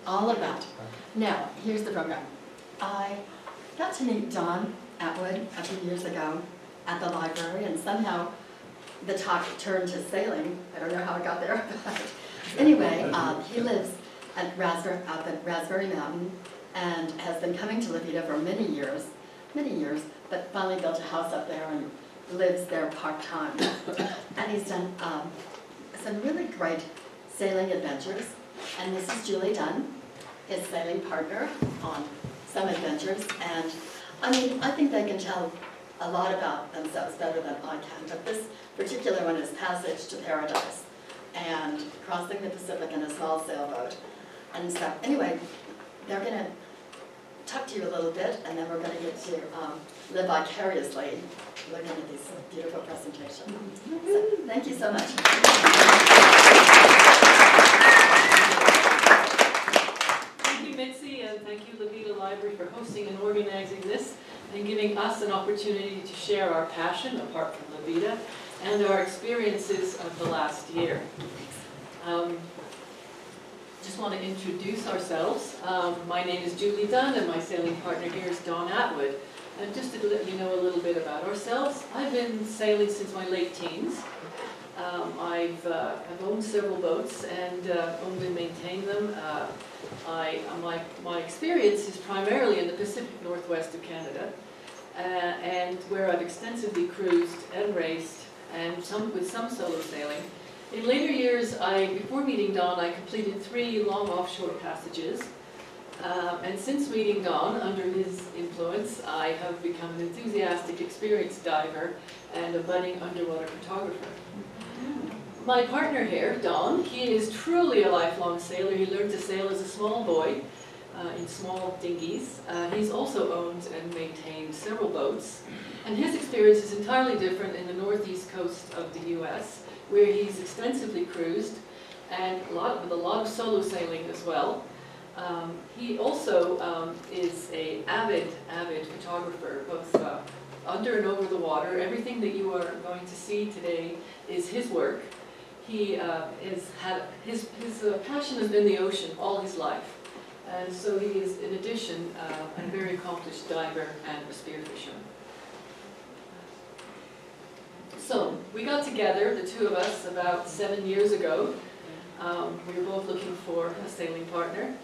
all of that. Now, here's the program. I got to meet Don Atwood a few years ago at the library, and somehow the talk turned to sailing. I don't know how it got there, but anyway, he lives at up at Raspberry Mountain and has been coming to Levita for many years, but finally built a house up there and lives there part-time. And he's done some really great sailing adventures. And this is Julie Dunn, his sailing partner on some adventures. And I mean, I think they can tell a lot about themselves better than I can, but this particular one is Passage to Paradise and crossing the Pacific in a small sailboat and stuff. Anyway, they're going to talk to you a little bit, and then we're going to get to live vicariously looking at these beautiful presentations. So, thank you so much. Thank you, Mitzi, and thank you, Levita Library, for hosting and organizing this and giving us an opportunity to share our passion, apart from Levita, and our experiences of the last year. Just want to introduce ourselves. My name is Julie Dunn, and my sailing partner here is Don Atwood. And just to let you know a little bit about ourselves, I've been sailing since my late teens. I've owned several boats and owned and maintained them. My experience is primarily in the Pacific Northwest of Canada, and where I've extensively cruised and raced, and with some solo sailing. In later years, before meeting Don, I completed 3 long offshore passages. And since meeting Don, under his influence, I have become an enthusiastic, experienced diver and a budding underwater photographer. My partner here, Don, he is truly a lifelong sailor. He learned to sail as a small boy in small dinghies. He's also owned and maintained several boats. And his experience is entirely different in the northeast coast of the U.S., where he's extensively cruised and with a lot of solo sailing as well. He also is an avid photographer, both under and over the water. Everything that you are going to see today is his work. He his passion has been the ocean all his life, and so he is, in addition, a very accomplished diver and a spearfisher. So we got together, the two of us, about 7 years ago. We were both looking for a sailing partner.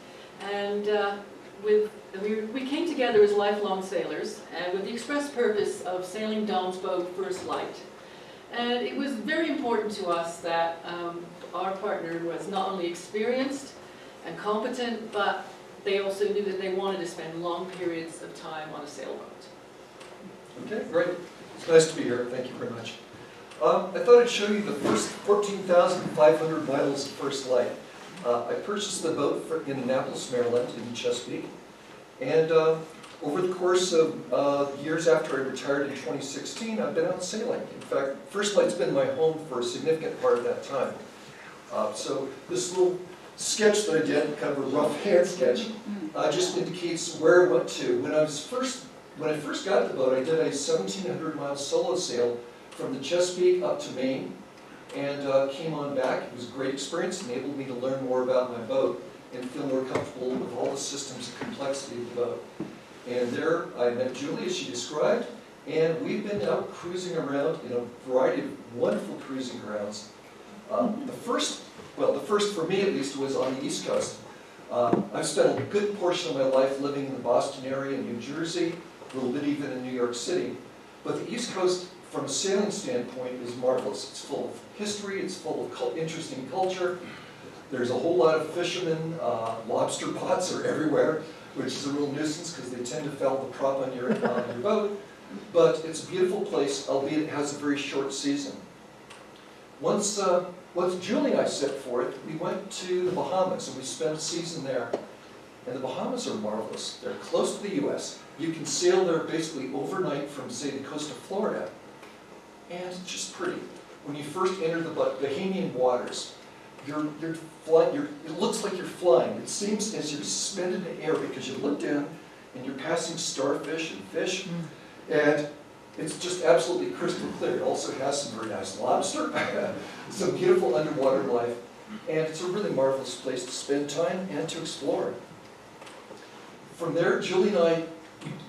And we came together as lifelong sailors, and with the express purpose of sailing Don's boat, First Light. And it was very important to us that our partner was not only experienced and competent, but they also knew that they wanted to spend long periods of time on a sailboat. Okay, great. It's nice to be here. Thank you very much. I thought I'd show you the first 14,500 miles of First Light. I purchased the boat in Annapolis, Maryland, in Chesapeake, and over the course of years after I retired in 2016, I've been out sailing. In fact, First Light's been my home for a significant part of that time. So this little sketch that I did, kind of a rough hand sketch, just indicates where I went to. When I first got the boat, I did a 1,700-mile solo sail from the Chesapeake up to Maine, and came on back. It was a great experience, enabled me to learn more about my boat and feel more comfortable with all the systems and complexity of the boat. And there I met Julie, as she described, and we've been out cruising around in a variety of wonderful cruising grounds. The first for me at least was on the East Coast. I've spent a good portion of my life living in the Boston area, in New Jersey, a little bit even in New York City. But the East Coast, from a sailing standpoint, is marvelous. It's full of history, it's full of interesting culture. There's a whole lot of fishermen, lobster pots are everywhere, which is a real nuisance because they tend to foul the prop on your boat. But it's a beautiful place, albeit it has a very short season. Once Julie and I set forth, we went to the Bahamas and we spent a season there. And the Bahamas are marvelous. They're close to the U.S. You can sail there basically overnight from, say, the coast of Florida. And it's just pretty. When you first enter the Bahamian waters, you're flying. It looks like you're flying. It seems as you're suspended in air because you look down and you're passing starfish and fish, and it's just absolutely crystal clear. It also has some very nice lobster, some beautiful underwater life, And it's a really marvelous place to spend time and to explore. From there, Julie and I,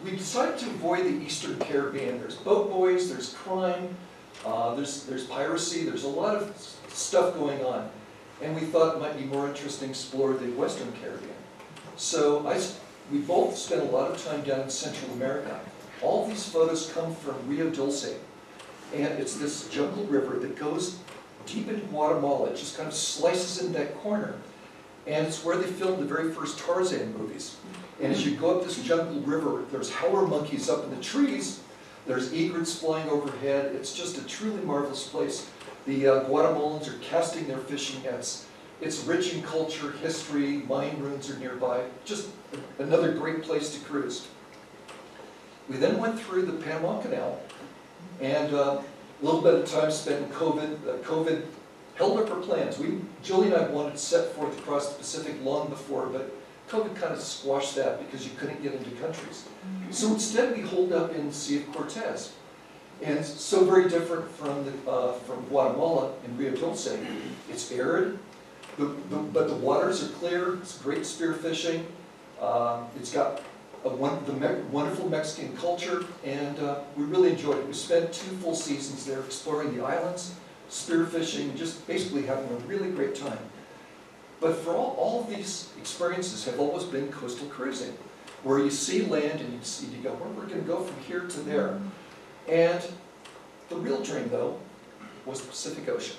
we decided to avoid the Eastern Caribbean. There's boat boys, there's crime, there's piracy, there's a lot of stuff going on. And we thought it might be more interesting to explore the Western Caribbean. So we both spent a lot of time down in Central America. All these photos come from Rio Dulce. And it's this jungle river that goes deep into Guatemala. It just kind of slices into that corner. And it's where they filmed the very first Tarzan movies. And as you go up this jungle river, there's howler monkeys up in the trees. There's egrets flying overhead. It's just a truly marvelous place. The Guatemalans are casting their fishing nets. It's rich in culture, history, mine ruins are nearby. Just another great place to cruise. We then went through the Panama Canal, and a little bit of time spent in COVID. COVID held up our plans. Julie and I wanted to set forth across the Pacific long before, but COVID kind of squashed that because you couldn't get into countries. So instead we holed up in the Sea of Cortez. And it's so very different from Guatemala and Rio Dulce. It's arid, but the waters are clear. It's great spearfishing. It's got the wonderful Mexican culture, and we really enjoyed it. We spent 2 full seasons there exploring the islands, spearfishing, and just basically having a really great time. But for all of these experiences have always been coastal cruising, where you see land and you go, well, we're going to go from here to there. And the real dream, though, was the Pacific Ocean.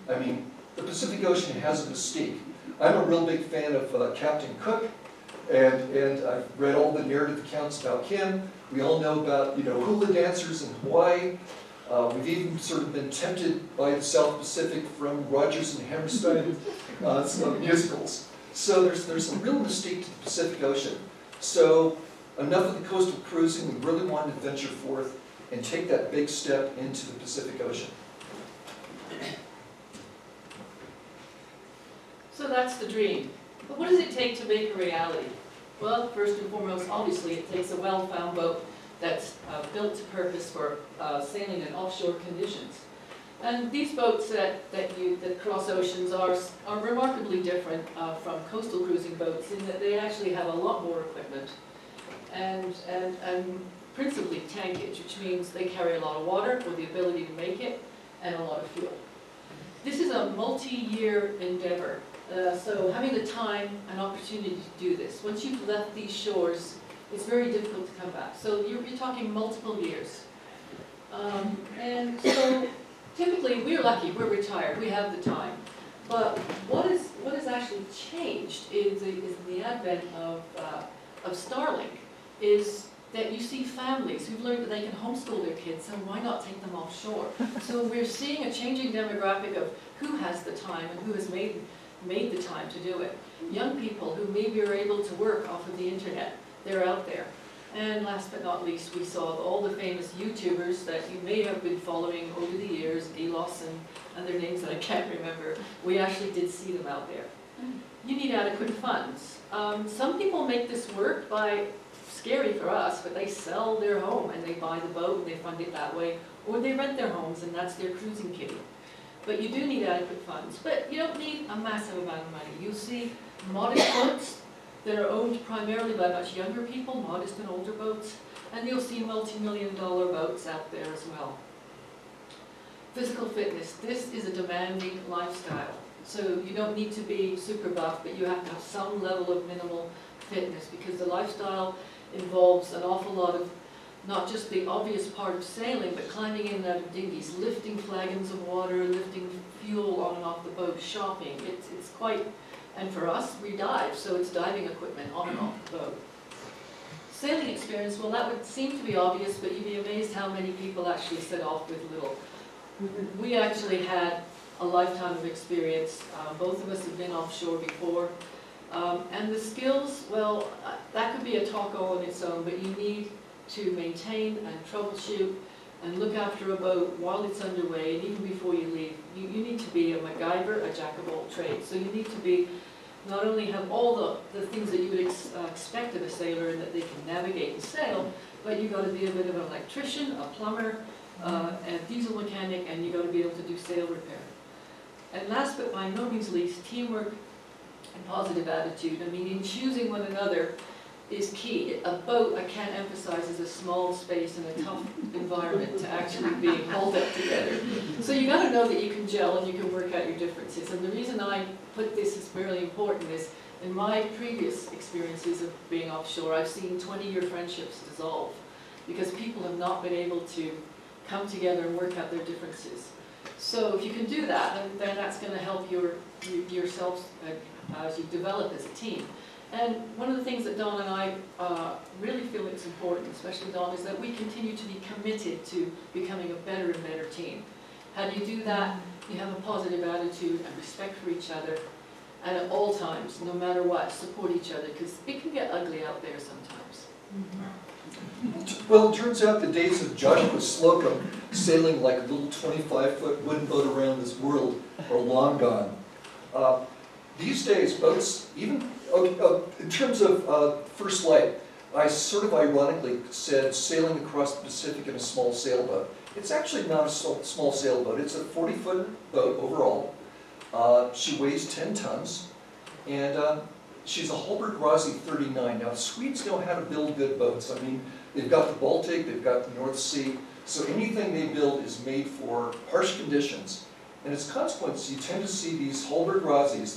I mean, the Pacific Ocean has a mystique. I'm a real big fan of Captain Cook, and I've read all the narrative accounts about him. We all know about, hula dancers in Hawaii. We've even sort of been tempted by the South Pacific from Rodgers and Hammerstein some musicals. So there's some real mystique to the Pacific Ocean. So enough of the coastal cruising. We really wanted to venture forth and take that big step into the Pacific Ocean. So that's the dream. But what does it take to make a reality? Well, first and foremost, obviously, it takes a well-found boat that's built to purpose for sailing in offshore conditions. And these boats that cross oceans are remarkably different from coastal cruising boats in that they actually have a lot more equipment and principally tankage, which means they carry a lot of water or the ability to make it and a lot of fuel. This is a multi-year endeavor. So having the time and opportunity to do this, once you've left these shores, it's very difficult to come back. So you're talking multiple years. And so typically we're lucky, we're retired, we have the time. But what has actually changed is the advent of Starlink, is that you see families who've learned that they can homeschool their kids, so why not take them offshore? So we're seeing a changing demographic of who has the time and who has made the time to do it. Young people who maybe are able to work off of the internet, they're out there. And last but not least, we saw all the famous YouTubers that you may have been following over the years, Delos and their names that I can't remember. We actually did see them out there. You need adequate funds. Some people make this work by, scary for us, but they sell their home and they buy the boat and they fund it that way, or they rent their homes and that's their cruising kitty. But you do need adequate funds, but you don't need a massive amount of money. You'll see modest boats that are owned primarily by much younger people, modest and older boats, and you'll see multi-million-dollar boats out there as well. Physical fitness. This is a demanding lifestyle. So you don't need to be super buff, but you have to have some level of minimal fitness because the lifestyle involves an awful lot of not just the obvious part of sailing, but climbing in and out of dinghies, lifting flagons of water, lifting fuel on and off the boat, shopping. It's quite, and for us, we dive, so it's diving equipment on and off the boat. Sailing experience, well, that would seem to be obvious, but you'd be amazed how many people actually set off with little. We actually had a lifetime of experience. Both of us have been offshore before. And the skills, well, that could be a talk all on its own, but you need to maintain and troubleshoot and look after a boat while it's underway and even before you leave. You need to be a MacGyver, a jack of all trades. So you need to be, not only have all the things that you would expect of a sailor and that they can navigate and sail, but you've got to be a bit of an electrician, a plumber, a diesel mechanic, and you've got to be able to do sail repair. And last but by no means least, teamwork and positive attitude. I mean, in choosing one another is key. A boat, I can't emphasize, is a small space and a tough environment to actually be hauled up together. So you got to know that you can gel and you can work out your differences. And the reason I put this as really important is, in my previous experiences of being offshore, I've seen 20-year friendships dissolve because people have not been able to come together and work out their differences. So if you can do that, then that's going to help yourselves as you develop as a team. And one of the things that Dawn and I really feel it's important, especially Dawn, is that we continue to be committed to becoming a better and better team. How do you do that? You have a positive attitude and respect for each other, and at all times, no matter what, support each other, because it can get ugly out there sometimes. Well, it turns out the days of Joshua Slocum sailing like a little 25-foot wooden boat around this world are long gone. These days, boats, even in terms of first light, I sort of ironically said sailing across the Pacific in a small sailboat. It's actually not a small sailboat. It's a 40-foot boat overall. She weighs 10 tons, and she's a Holberg Rossi 39. Now, the Swedes know how to build good boats. I mean, they've got the Baltic, they've got the North Sea, so anything they build is made for harsh conditions. And as a consequence, you tend to see these Holberg Rossis.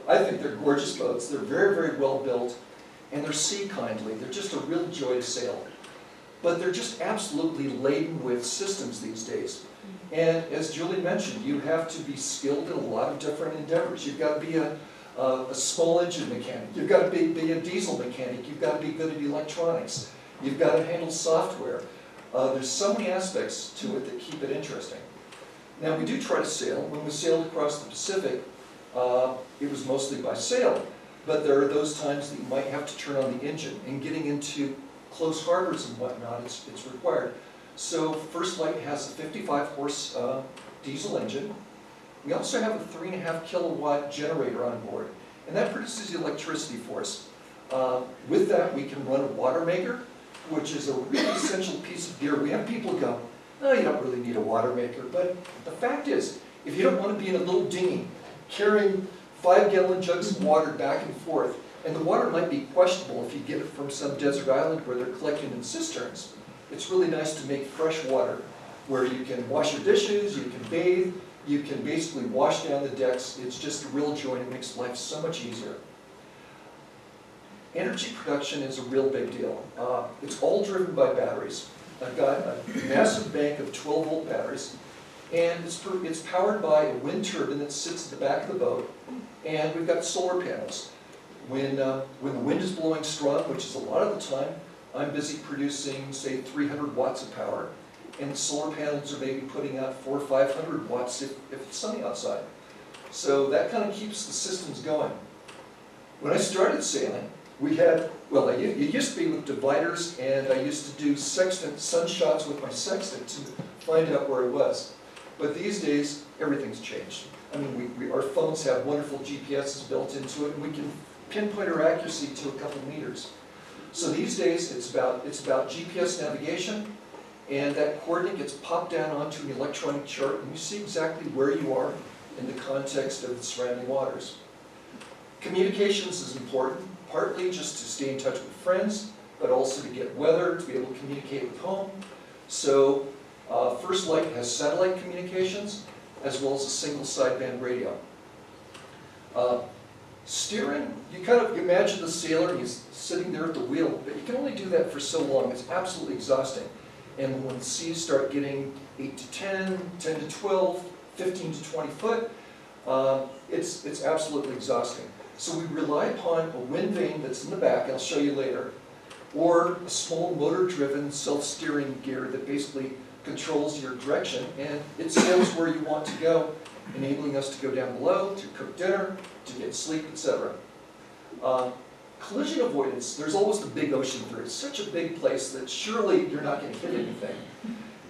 I think they're gorgeous boats. They're very, very well built, and they're sea kindly. They're just a real joy to sail. But they're just absolutely laden with systems these days. And as Julie mentioned, you have to be skilled in a lot of different endeavors. You've got to be a small engine mechanic. You've got to be a diesel mechanic. You've got to be good at electronics. You've got to handle software. There's so many aspects to it that keep it interesting. Now, we do try to sail. When we sailed across the Pacific, it was mostly by sail. But there are those times that you might have to turn on the engine, and getting into close harbors and whatnot, it's required. So First Light has a 55-horse diesel engine. We also have a 3.5 kilowatt generator on board, and that produces electricity for us. With that, we can run a water maker, which is a really essential piece of gear. We have people go, "Oh, you don't really need a water maker," but the fact is, if you don't want to be in a little dinghy carrying 5-gallon jugs of water back and forth, and the water might be questionable if you get it from some desert island where they're collecting in cisterns, it's really nice to make fresh water where you can wash your dishes, you can bathe, you can basically wash down the decks. It's just a real joy, and it makes life so much easier. Energy production is a real big deal. It's all driven by batteries. I've got a massive bank of 12-volt batteries, and it's powered by a wind turbine that sits at the back of the boat, and we've got solar panels. When the wind is blowing strong, which is a lot of the time, I'm busy producing, say, 300 watts of power, and the solar panels are maybe putting out 400 or 500 watts if it's sunny outside. So that kind of keeps the systems going. When I started sailing, we had, well, it used to be with dividers, and I used to do sextant sun shots with my sextant to find out where I was. But these days, everything's changed. I mean, our phones have wonderful GPSs built into it, and we can pinpoint our accuracy to a couple meters. So these days, it's about GPS navigation, and that coordinate gets popped down onto an electronic chart, and you see exactly where you are in the context of the surrounding waters. Communications is important, partly just to stay in touch with friends, but also to get weather, to be able to communicate with home. So First Light has satellite communications, as well as a single sideband radio. Steering, you kind of imagine the sailor, he's sitting there at the wheel, but you can only do that for so long. It's absolutely exhausting. And when the seas start getting 8 to 10, 10 to 12, 15 to 20 foot, it's absolutely exhausting. So we rely upon a wind vane that's in the back, I'll show you later, or a small motor-driven self-steering gear that basically controls your direction, and it sails where you want to go, enabling us to go down below, to cook dinner, to get sleep, etc. Collision avoidance, there's always the big ocean through. It's such a big place that surely you're not going to hit anything.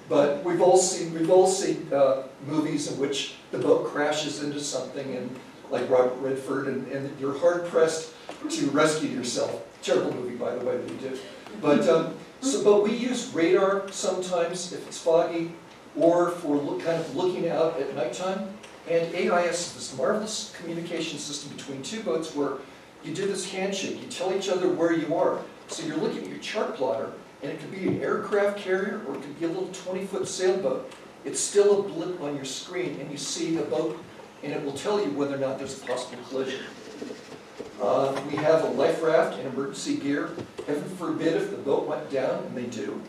But we've all seen movies in which the boat crashes into something, and like Robert Redford, and you're hard-pressed to rescue yourself. Terrible movie, by the way, that he did. But we use radar sometimes if it's foggy, or for kind of looking out at nighttime. And AIS is this marvelous communication system between two boats where you do this handshake, you tell each other where you are. So you're looking at your chart plotter, and it could be an aircraft carrier or it could be a little 20-foot sailboat. It's still a blip on your screen, and you see the boat, and it will tell you whether or not there's a possible collision. We have a life raft and emergency gear. Heaven forbid if the boat went down, and they do,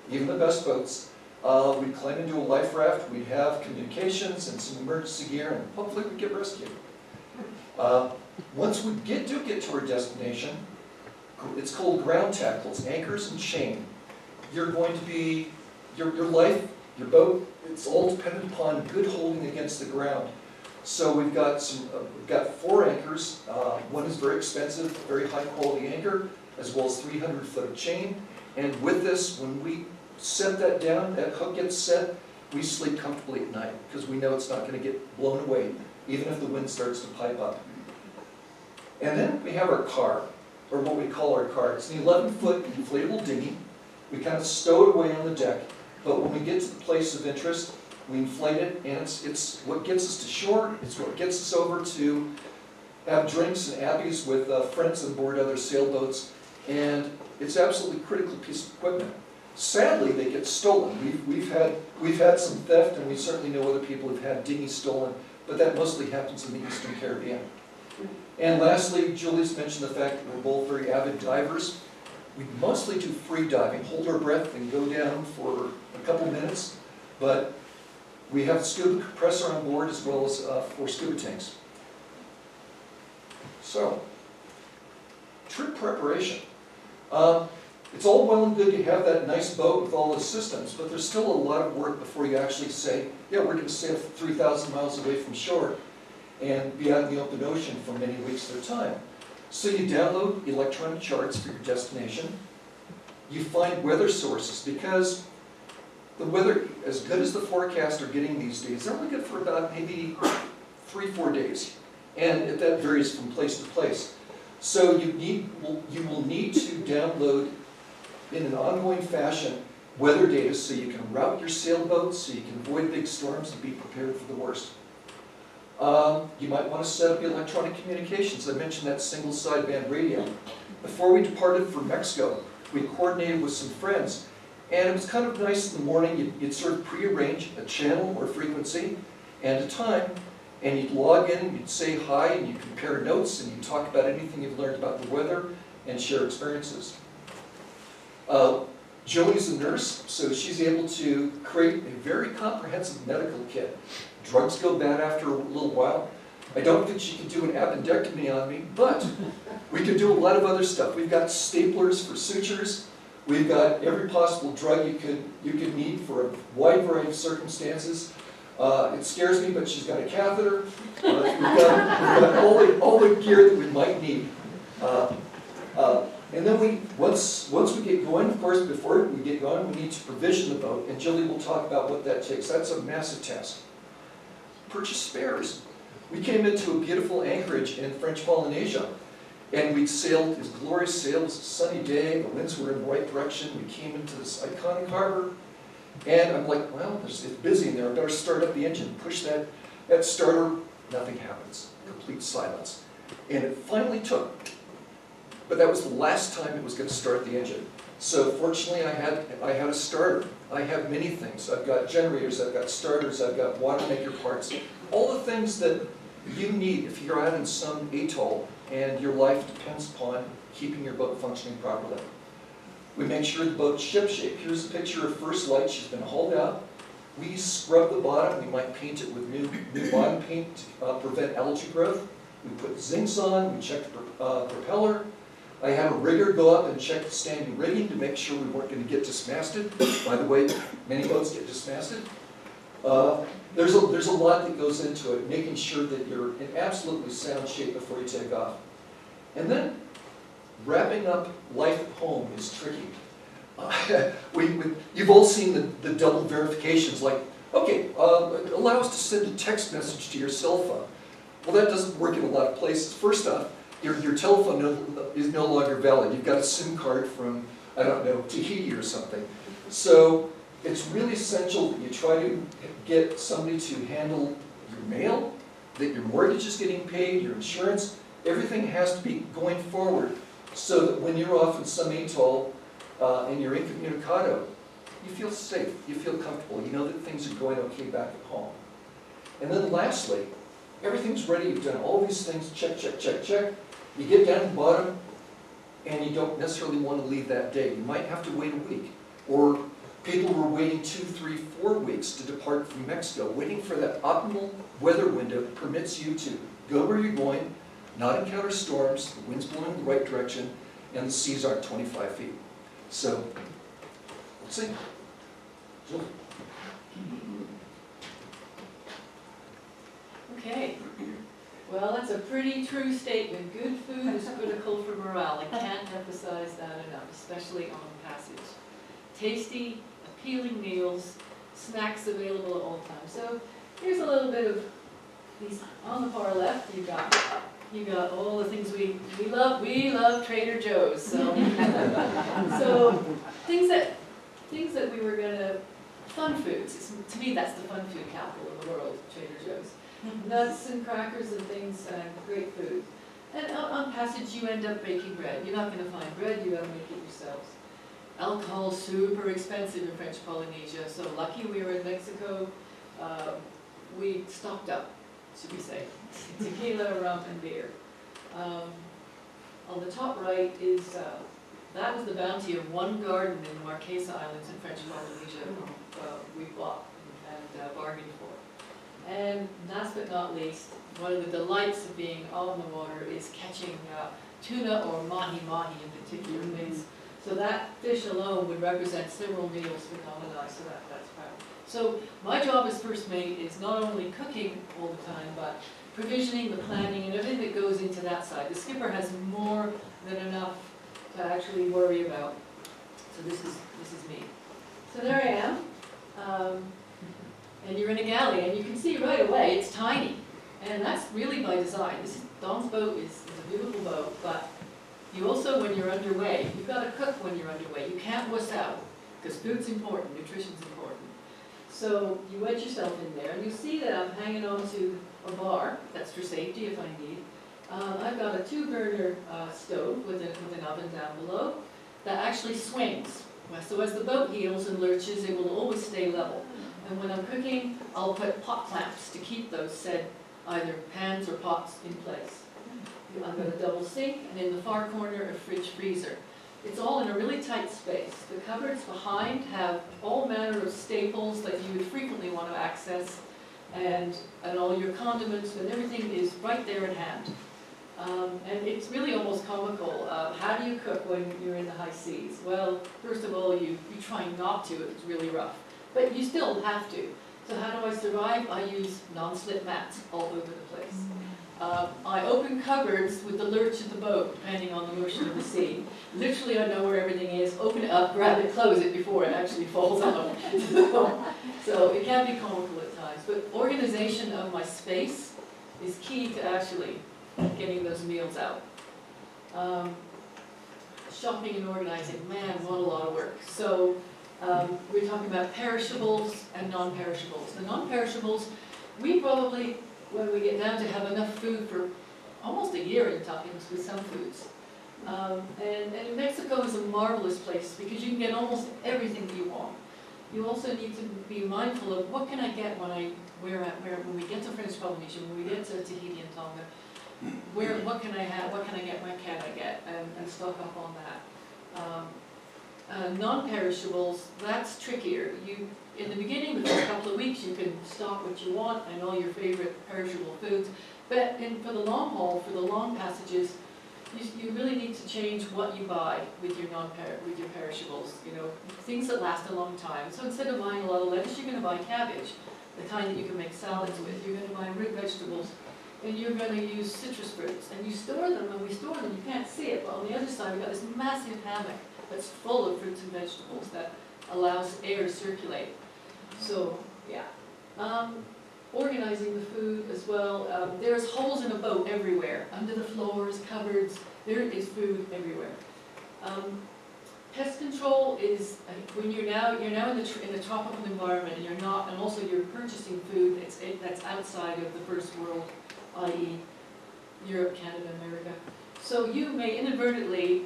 even the best boats, we'd climb into a life raft, we'd have communications and some emergency gear, and hopefully we'd get rescued. Once we do get to our destination, it's called ground tackles, anchors and chain. You're going to be, your life, your boat, it's all dependent upon good holding against the ground. So we've got 4 anchors. One is very expensive, very high quality anchor, as well as 300 foot of chain. And with this, when we set that down, that hook gets set, we sleep comfortably at night because we know it's not going to get blown away, even if the wind starts to pipe up. And then we have our car, or what we call our car. It's an 11-foot inflatable dinghy. We kind of stow it away on the deck, but when we get to the place of interest, we inflate it, and it's what gets us to shore. It's what gets us over to have drinks and abbeys with friends on board other sailboats, and it's absolutely critical piece of equipment. Sadly, they get stolen. We've had some theft, and we certainly know other people have had dinghies stolen, but that mostly happens in the Eastern Caribbean. And lastly, Julie's mentioned the fact that we're both very avid divers. We mostly do free diving, hold our breath and go down for a couple minutes, but we have a scuba compressor on board as well as 4 scuba tanks. So, trip preparation. It's all well and good to have that nice boat with all the systems, but there's still a lot of work before you actually say, yeah, we're going to sail 3,000 miles away from shore and be out in the open ocean for many weeks at a time. So you download electronic charts for your destination. You find weather sources, because the weather, as good as the forecasts are getting these days, they're only good for about maybe 3-4 days. And that varies from place to place. So you will need to download in an ongoing fashion weather data so you can route your sailboats, so you can avoid big storms and be prepared for the worst. You might want to set up electronic communications. I mentioned that single sideband radio. Before we departed for Mexico, we coordinated with some friends, and it was kind of nice in the morning. You'd sort of prearrange a channel or frequency and a time, and you'd log in, and you'd say hi, and you'd compare notes, and you'd talk about anything you've learned about the weather and share experiences. Jolie's a nurse, so she's able to create a very comprehensive medical kit. Drugs go bad after a little while. I don't think she can do an appendectomy on me, but we can do a lot of other stuff. We've got staplers for sutures. We've got every possible drug you could need for a wide variety of circumstances. It scares me, but she's got a catheter. We've got all the gear that we might need. And then once we get going, of course, before we get going, we need to provision the boat, and Julie will talk about what that takes. That's a massive task. Purchase spares. We came into a beautiful anchorage in French Polynesia, and we'd sailed these glorious sails, a sunny day, the winds were in the right direction. We came into this iconic harbor, and I'm like, well, it's busy in there. I better start up the engine. Push that starter. Nothing happens. Complete silence. And it finally took. But that was the last time it was going to start the engine. So fortunately, I had a starter. I have many things. I've got generators, I've got starters, I've got water maker parts. All the things that you need if you're out in some atoll and your life depends upon keeping your boat functioning properly. We make sure the boat's shipshape. Here's a picture of First Light. She's been hauled out. We scrub the bottom. We might paint it with new bottom paint to prevent algae growth. We put zincs on. We check the propeller. I had a rigger go up and check the standing rigging to make sure we weren't going to get dismasted. By the way, many boats get dismasted. There's a lot that goes into it, making sure that you're in absolutely sound shape before you take off. And then, wrapping up life at home is tricky. You've all seen the double verifications, like, okay, allow us to send a text message to your cell phone. Well, that doesn't work in a lot of places. First off, your telephone is no longer valid. You've got a SIM card from, I don't know, Tahiti or something. So it's really essential that you try to get somebody to handle your mail, that your mortgage is getting paid, your insurance, everything has to be going forward so that when you're off in some atoll and you're incommunicado, you feel safe, you feel comfortable, you know that things are going okay back at home. And then lastly, everything's ready, you've done all these things, check, check, check, check. You get down to the bottom and you don't necessarily want to leave that day. You might have to wait a week. Or people were waiting 2, 3, 4 weeks to depart from Mexico, waiting for that optimal weather window that permits you to go where you're going, not encounter storms, the wind's blowing in the right direction, and the seas aren't 25 feet. So, let's see. Jill? Okay, well, that's a pretty true statement. Good food is critical for morale. I can't emphasize that enough, especially on passage. Tasty, appealing meals, snacks available at all times. So here's a little bit of these. On the far left, you got all the things we love. We love Trader Joe's. So, so things that we were gonna, fun foods. To me, that's the fun food capital of the world, Trader Joe's. Nuts and crackers and things, great food. And on passage, you end up baking bread. You're not going to find bread, you got to make it yourselves. Alcohol, super expensive in French Polynesia, so lucky we were in Mexico. We stocked up, should we say. Tequila, rum, and beer. On the top right is, that was the bounty of one garden in the Marquesa Islands in French Polynesia. We bought and bargained for. And last but not least, one of the delights of being on the water is catching tuna or mahi-mahi in particular things. So that fish alone would represent several meals for Colonized, so that's proud. So my job as first mate is not only cooking all the time, but provisioning, the planning, and everything that goes into that side. The skipper has more than enough to actually worry about. So this is me. So there I am. And you're in a galley, and you can see right away it's tiny. And that's really by design. Don's boat is a beautiful boat, but you also, when you're underway, you've got to cook when you're underway. You can't wuss out, because food's important, nutrition's important. So you wedge yourself in there, and you see that I'm hanging onto a bar. That's for safety if I need. I've got a 2-burner stove with an oven down below that actually swings. So as the boat heels and lurches, it will always stay level. And when I'm cooking, I'll put pot clamps to keep those said either pans or pots in place. I've got a double sink, and in the far corner, a fridge freezer. It's all in a really tight space. The cupboards behind have all manner of staples that you would frequently want to access, and all your condiments, and everything is right there at hand. And it's really almost comical. How do you cook when you're in the high seas? Well, first of all, you try not to if it's really rough. But you still have to. So how do I survive? I use non-slip mats all over the place. I open cupboards with the lurch of the boat, depending on the motion of the sea. Literally, I know where everything is. Open it up, grab it, close it before it actually falls out. So it can be comical at times. But organization of my space is key to actually getting those meals out. Shopping and organizing, man, what a lot of work. So we're talking about perishables and non-perishables. The non-perishables, we probably, when we get down to have enough food for almost a year in toppings with some foods. And Mexico is a marvelous place because you can get almost everything that you want. You also need to be mindful of what can I get when we get to French Polynesia, when we get to Tahiti and Tonga. What can I have? What can I get? What can I get? And stock up on that. Non-perishables, that's trickier. In the beginning, the first couple of weeks, you can stock what you want and all your favorite perishable foods. But for the long haul, for the long passages, you really need to change what you buy with your perishables. You know, things that last a long time. So instead of buying a lot of lettuce, you're going to buy cabbage, the kind that you can make salads with. You're going to buy root vegetables. And you're going to use citrus fruits, and you store them, and we store them, you can't see it, but on the other side we've got this massive hammock that's full of fruits and vegetables that allows air to circulate. So, yeah. Organizing the food as well. There's holes in a boat everywhere, under the floors, cupboards, there is food everywhere. Pest control is, when you're now in a tropical environment, and also you're purchasing food that's outside of the first world, i.e. Europe, Canada, America. So you may inadvertently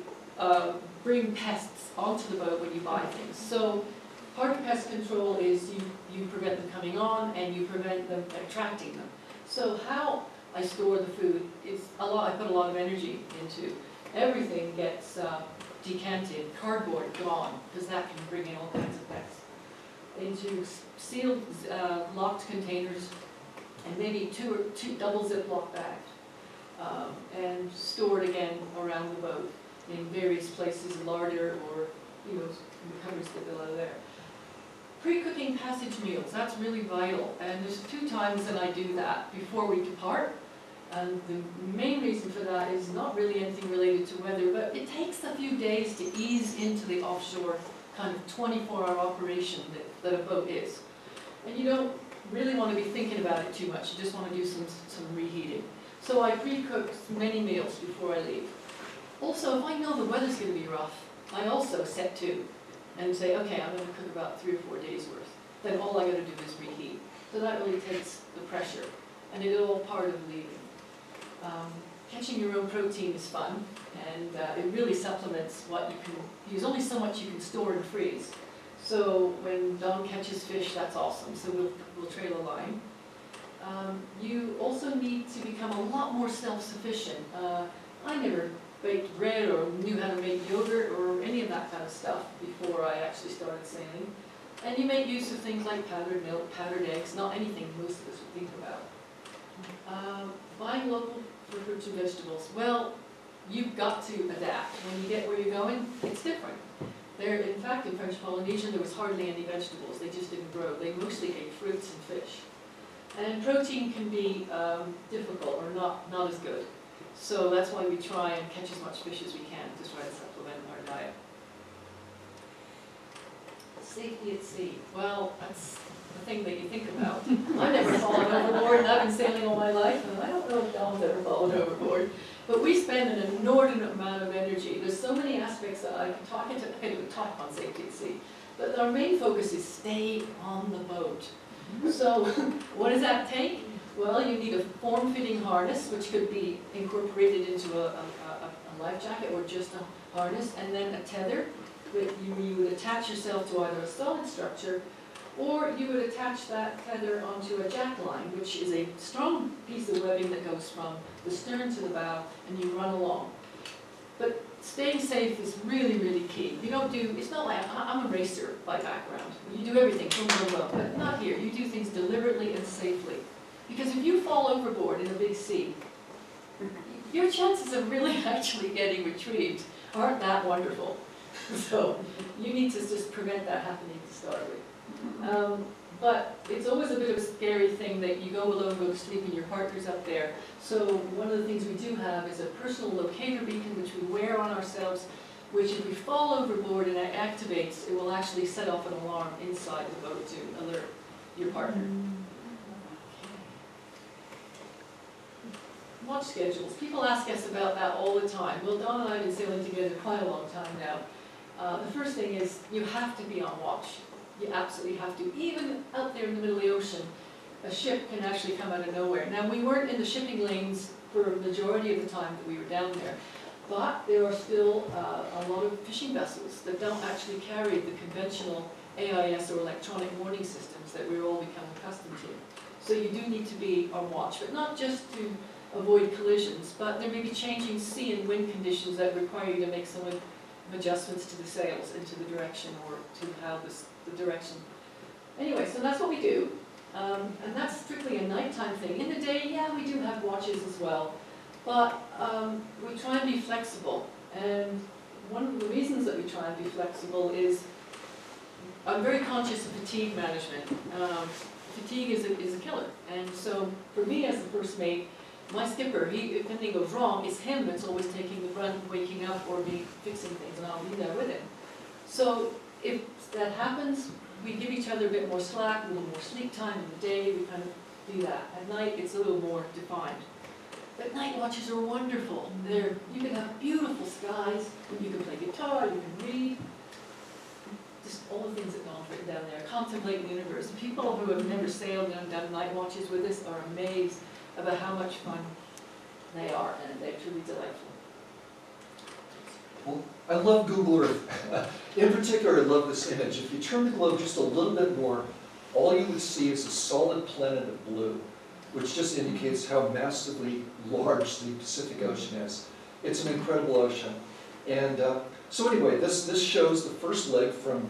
bring pests onto the boat when you buy things. So part of pest control is you prevent them coming on and you prevent them attracting them. So how I store the food is I put a lot of energy into. Everything gets decanted, cardboard gone, because that can bring in all kinds of pests. Into sealed, locked containers, and maybe two double Ziploc bags, and stored again around the boat in various places, larder or covers that go out of there. Pre-cooking passage meals, that's really vital, and there's 2 times that I do that before we depart. And the main reason for that is not really anything related to weather, but it takes a few days to ease into the offshore kind of 24-hour operation that a boat is. And you don't really want to be thinking about it too much, you just want to do some reheating. So I pre-cook many meals before I leave. Also, if I know the weather's going to be rough, I also set to and say, okay, I'm going to cook about 3 or 4 days worth. Then all I got to do is reheat. So that really takes the pressure, and it's all part of leaving. Catching your own protein is fun, and it really supplements what you can. There's only so much you can store and freeze. So when Don catches fish, that's awesome. So we'll trail a line. You also need to become a lot more self-sufficient. I never baked bread or knew how to make yogurt or any of that kind of stuff before I actually started sailing. And you make use of things like powdered milk, powdered eggs, not anything most of us would think about. Buying local for fruits and vegetables. Well, you've got to adapt. When you get where you're going, it's different. In fact, in French Polynesia, there was hardly any vegetables. They just didn't grow. They mostly ate fruits and fish. And protein can be difficult or not as good. So that's why we try and catch as much fish as we can to try to supplement our diet. Safety at sea. Well, that's the thing that you think about. I've never fallen overboard, and I've been sailing all my life, and I don't know if Don's ever fallen overboard. But we spend an inordinate amount of energy. There's so many aspects that I can talk on safety at sea. But our main focus is stay on the boat. So what does that take? Well, you need a form-fitting harness, which could be incorporated into a life jacket or just a harness, and then a tether that you would attach yourself to either a solid structure, or you would attach that tether onto a jack line, which is a strong piece of webbing that goes from the stern to the bow, and you run along. But staying safe is really, really key. You don't do, it's not like, I'm a racer by background. You do everything from well, but not here. You do things deliberately and safely. Because if you fall overboard in a big sea, your chances of really actually getting retrieved aren't that wonderful. So you need to just prevent that happening to start with. But it's always a bit of a scary thing that you go alone, go to sleep, and your partner's up there. So one of the things we do have is a personal locator beacon, which we wear on ourselves, which if we fall overboard and it activates, it will actually set off an alarm inside the boat to alert your partner. Watch schedules. People ask us about that all the time. Well, Don and I have been sailing together quite a long time now. The first thing is you have to be on watch. You absolutely have to. Even out there in the middle of the ocean, a ship can actually come out of nowhere. Now, we weren't in the shipping lanes for a majority of the time that we were down there, but there are still a lot of fishing vessels that don't actually carry the conventional AIS or electronic warning systems that we're all become accustomed to. So you do need to be on watch, but not just to avoid collisions, but there may be changing sea and wind conditions that require you to make some adjustments to the sails and to the direction or to how the direction. Anyway, so that's what we do, and that's strictly a nighttime thing. In the day, yeah, we do have watches as well, but we try and be flexible. And one of the reasons that we try and be flexible is I'm very conscious of fatigue management. Fatigue is a killer, and so for me as the first mate, my skipper, if anything goes wrong, it's him that's always taking the brunt of waking up or fixing things, and I'll be there with him. So if that happens, we give each other a bit more slack, a little more sleep time in the day, we kind of do that. At night, it's a little more defined. But night watches are wonderful. You can have beautiful skies, you can play guitar, you can read, just all the things that Don's written down there, contemplate the universe. People who have never sailed and done night watches with us are amazed about how much fun they are, and they're truly delightful. Well, I love Google Earth. In particular, I love this image. If you turn the globe just a little bit more, all you would see is a solid planet of blue, which just indicates how massively large the Pacific Ocean is. It's an incredible ocean. And so anyway, this shows the first leg from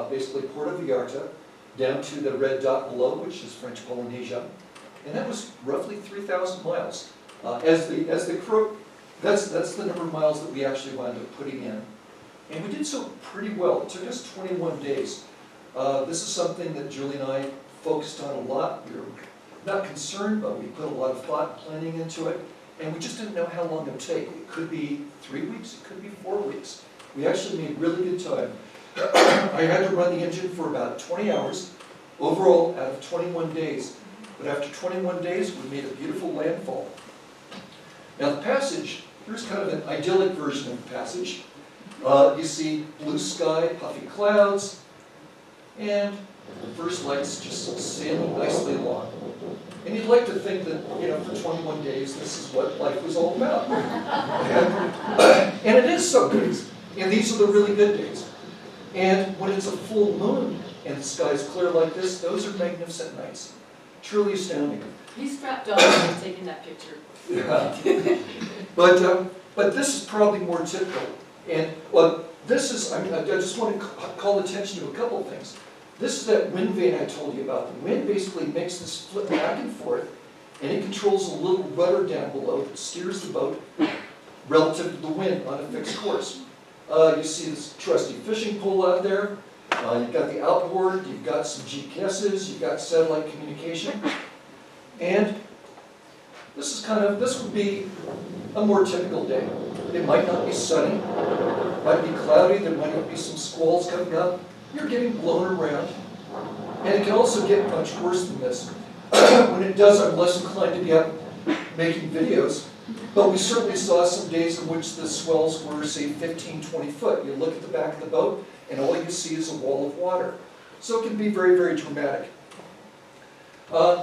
basically Puerto Vallarta down to the red dot below, which is French Polynesia. And that was roughly 3,000 miles. As the crow, that's the number of miles that we actually wound up putting in. And we did so pretty well. It took us 21 days. This is something that Julie and I focused on a lot. We were not concerned, but we put a lot of thought and planning into it. And we just didn't know how long it would take. It could be 3 weeks, it could be 4 weeks. We actually made really good time. I had to run the engine for about 20 hours, overall out of 21 days. But after 21 days, we made a beautiful landfall. Now the passage, here's kind of an idyllic version of the passage. You see blue sky, puffy clouds, and the first lights just sailing nicely along. And you'd like to think that, for 21 days, this is what life was all about. And it is some days. And these are the really good days. And when it's a full moon and the sky's clear like this, those are magnificent nights. Truly astounding. He's strapped on when he's taking that picture. Yeah. But this is probably more typical. And this is, I just want to call attention to a couple of things. This is that wind vane I told you about. The wind basically makes this flip back and forth, and it controls a little rudder down below that steers the boat relative to the wind on a fixed course. You see this trusty fishing pole out there. You've got the outboard, you've got some GPSs, you've got satellite communication. And this would be a more typical day. It might not be sunny, it might be cloudy, there might be some squalls coming up. You're getting blown around. And it can also get much worse than this. When it does, I'm less inclined to be out making videos. But we certainly saw some days in which the swells were, say, 15, 20 foot. You look at the back of the boat, and all you see is a wall of water. So it can be very, very dramatic.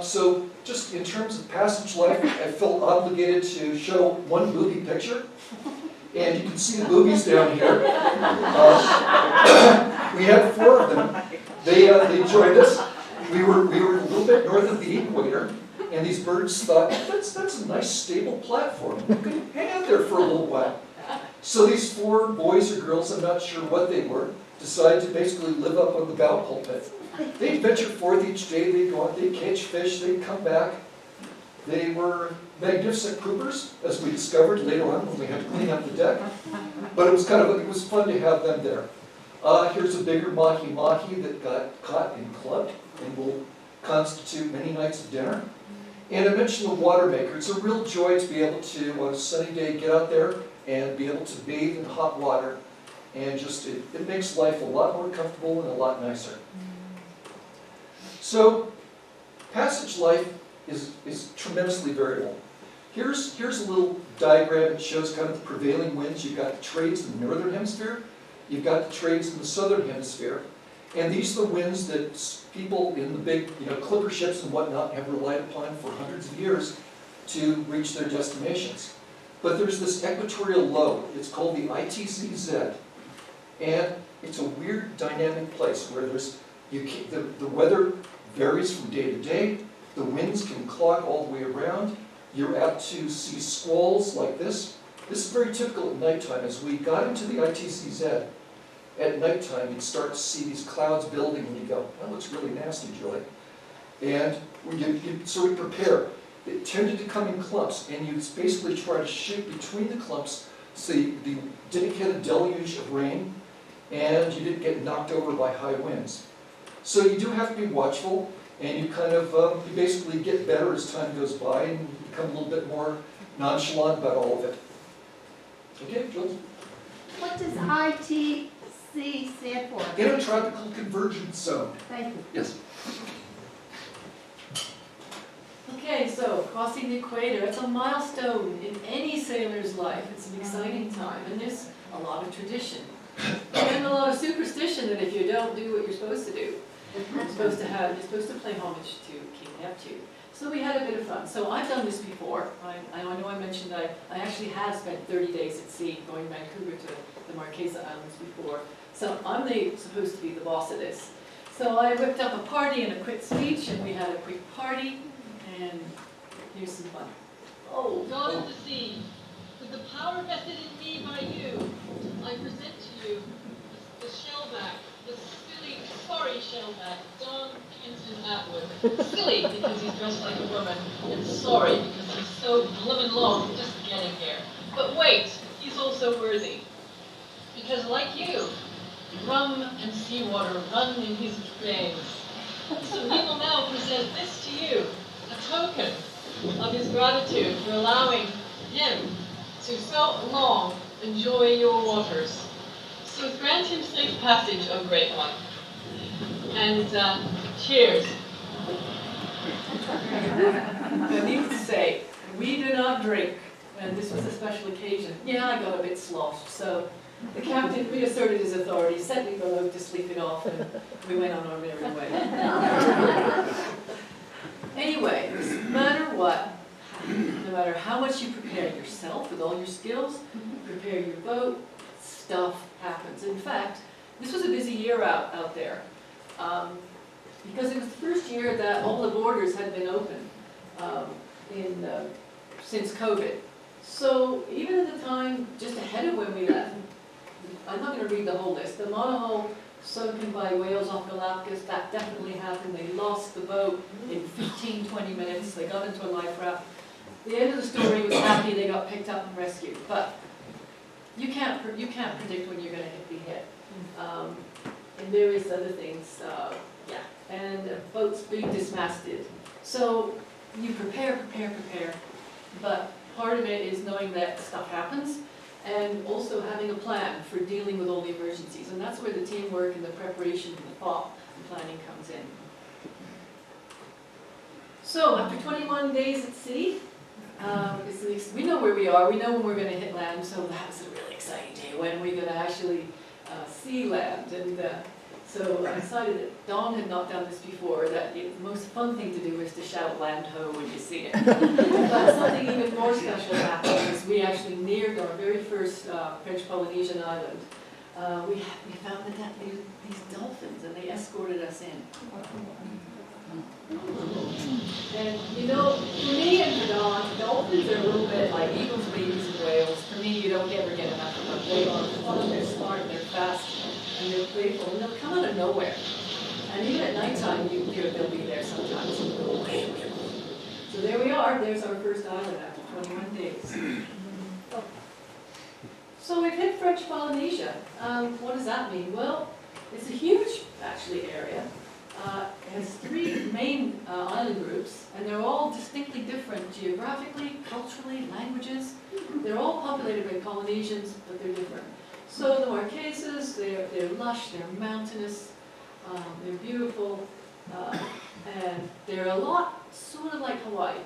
So just in terms of passage life, I felt obligated to show one booby picture. And you can see the boobies down here. We had 4 of them. They joined us. We were a little bit north of the equator, and these birds thought, that's a nice stable platform. We could hang out there for a little while. So these 4 boys or girls, I'm not sure what they were, decided to basically live up on the bow pulpit. They'd venture forth each day, they'd go out, they'd catch fish, they'd come back. They were magnificent poopers, as we discovered later on when we had to clean up the deck. But it was fun to have them there. Here's a bigger mahi-mahi that got caught and clubbed and will constitute many nights of dinner. And I mentioned the water maker. It's a real joy to be able to, on a sunny day, get out there and be able to bathe in hot water. And just, it makes life a lot more comfortable and a lot nicer. So, passage life is tremendously variable. Here's a little diagram that shows kind of the prevailing winds. You've got the trades in the northern hemisphere, you've got the trades in the southern hemisphere, and these are the winds that people in the big clipper ships and whatnot have relied upon for hundreds of years to reach their destinations. But there's this equatorial low. It's called the ITCZ, and it's a weird dynamic place where the weather varies from day to day. The winds can clog all the way around. You're apt to see squalls like this. This is very typical at nighttime. As we got into the ITCZ, at nighttime you'd start to see these clouds building and you go, that looks really nasty, Julie. And you'd sort of prepare. It tended to come in clumps, and you'd basically try to shoot between the clumps so you didn't get a deluge of rain, and you didn't get knocked over by high winds. So you do have to be watchful. And you you basically get better as time goes by and you become a little bit more nonchalant about all of it. Okay, Jules? What does ITC stand for? Intertropical Convergence Zone. Thank you. Yes. Okay, so crossing the equator, it's a milestone in any sailor's life. It's an exciting time, and there's a lot of tradition. And a lot of superstition that if you don't do what you're supposed to do, you're supposed to play homage to King Neptune. So we had a bit of fun. So I've done this before. I know I mentioned I actually have spent 30 days at sea going to Vancouver to the Marquesa Islands before. So I'm supposed to be the boss of this. So I whipped up a party and a quick speech, and we had a quick party, and here's some fun. Oh, God of the sea, with the power vested in me by you, I present to you the shellback, the silly, sorry shellback, Don Kenton Atwood. Silly because he's dressed like a woman, and sorry because he's so bloomin' long just getting here. But wait, he's also worthy. Because like you, rum and seawater run in his veins. So he will now present this to you, a token of his gratitude for allowing him to so long enjoy your waters. So grant him safe passage, O great one. And cheers. I need to say, we do not drink, and this was a special occasion. Yeah, I got a bit sloshed, so the captain reasserted his authority, sent me below to sleep it off, and we went on our merry way. Anyway, no matter what, no matter how much you prepare yourself with all your skills, prepare your boat, stuff happens. In fact, this was a busy year out there, because it was the first year that all the borders had been open since COVID. So even at the time, just ahead of when we left, I'm not going to read the whole list. The monohull sunken by whales off Galapagos, that definitely happened. They lost the boat in 15, 20 minutes. They got into a life raft. The end of the story was happy they got picked up and rescued. But you can't predict when you're going to be hit. And various other things, and boats being dismasted. So you prepare, but part of it is knowing that stuff happens, and also having a plan for dealing with all the emergencies. And that's where the teamwork and the preparation and the thought and planning comes in. So after 21 days at sea, we know where we are, we know when we're going to hit land, so that was a really exciting day, when we're going to actually see land. And so I decided that Dawn had not done this before, that the most fun thing to do is to shout land ho when you see it. But something even more special happened is we actually neared our very first French Polynesian island. We found these dolphins, and they escorted us in. And you know, for me and for Dawn, dolphins are a little bit like eagles, babies, and whales. For me, you don't ever get enough of them. They are fun, they're smart, they're fast, and they're playful, and they'll come out of nowhere. And even at nighttime, they'll be there sometimes. So there we are. There's our first island after 21 days. So we've hit French Polynesia. What does that mean? Well, it's a huge, actually, area. It has 3 main island groups, and they're all distinctly different geographically, culturally, languages. They're all populated by Polynesians, but they're different. So the Marquesas, they're lush, they're mountainous, they're beautiful, and they're a lot sort of like Hawaii.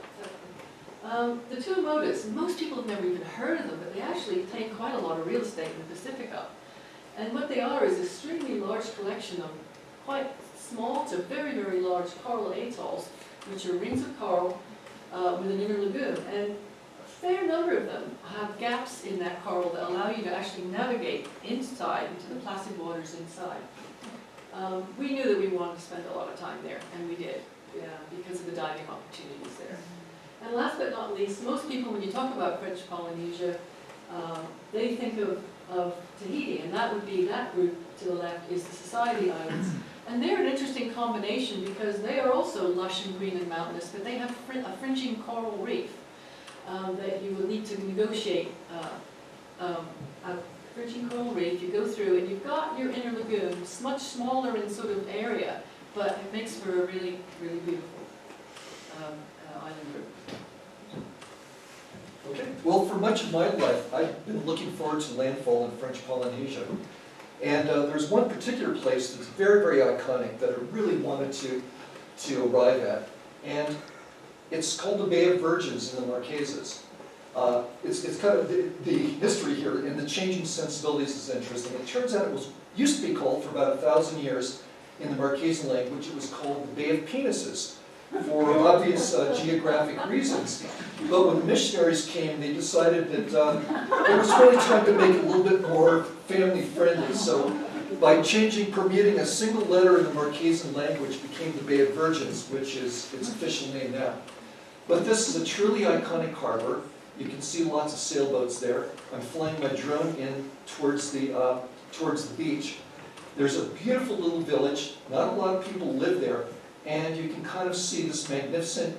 The Tuamotus, most people have never even heard of them, but they actually take quite a lot of real estate in the Pacifica. And what they are is an extremely large collection of quite small to very, very large coral atolls, which are rings of coral with an inner lagoon. And a fair number of them have gaps in that coral that allow you to actually navigate inside, into the placid waters inside. We knew that we wanted to spend a lot of time there, and we did, because of the diving opportunities there. And last but not least, most people, when you talk about French Polynesia, they think of Tahiti, and that would be that group to the left is the Society Islands. And they're an interesting combination because they are also lush and green and mountainous, but they have a fringing coral reef that you will need to negotiate. A fringing coral reef, you go through, and you've got your inner lagoon. It's much smaller in sort of area, but it makes for a really, really beautiful island group. Okay, well, for much of my life, I've been looking forward to landfall in French Polynesia. And there's one particular place that's very, very iconic that I really wanted to arrive at. And it's called the Bay of Virgins in the Marquesas. It's kind of the history here and the changing sensibilities is interesting. It turns out it was used to be called for about 1,000 years in the Marquesan language. It was called the Bay of Penises for obvious geographic reasons. But when the missionaries came, they decided that it was really time to make it a little bit more family friendly. So by permuting a single letter in the Marquesan language became the Bay of Virgins, which is its official name now. But this is a truly iconic harbor. You can see lots of sailboats there. I'm flying my drone in towards the beach. There's a beautiful little village. Not a lot of people live there. And you can kind of see this magnificent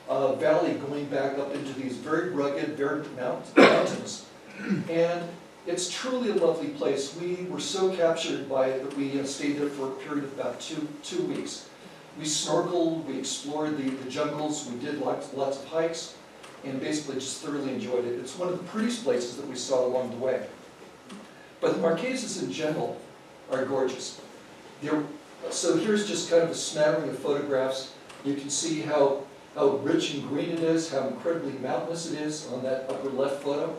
valley going back up into these very rugged, very mountains. And it's truly a lovely place. We were so captured by it that we stayed there for a period of about two weeks. We snorkeled, we explored the jungles, we did lots of hikes, and basically just thoroughly enjoyed it. It's one of the prettiest places that we saw along the way. But the Marquesas in general are gorgeous. So here's just kind of a smattering of photographs. You can see how rich and green it is, how incredibly mountainous it is on that upper left photo.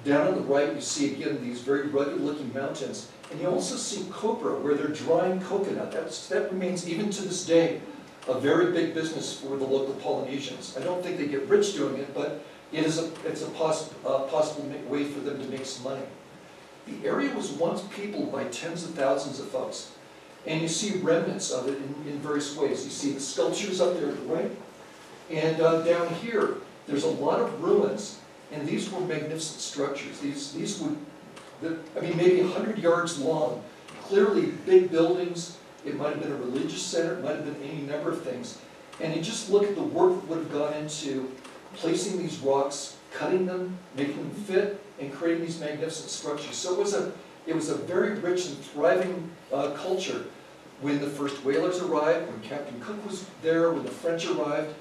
Down on the right, you see again these very rugged-looking mountains. And you also see copra, where they're drying coconut. That remains, even to this day, a very big business for the local Polynesians. I don't think they get rich doing it, but it's a possible way for them to make some money. The area was once peopled by tens of thousands of folks. And you see remnants of it in various ways. You see the sculptures up there at the right. And down here, there's a lot of ruins. And these were magnificent structures. These would, maybe 100 yards long. Clearly big buildings. It might have been a religious center. It might have been any number of things. And you just look at the work that would have gone into placing these rocks, cutting them, making them fit, and creating these magnificent structures. So it was a very rich and thriving culture when the first whalers arrived, when Captain Cook was there, when the French arrived.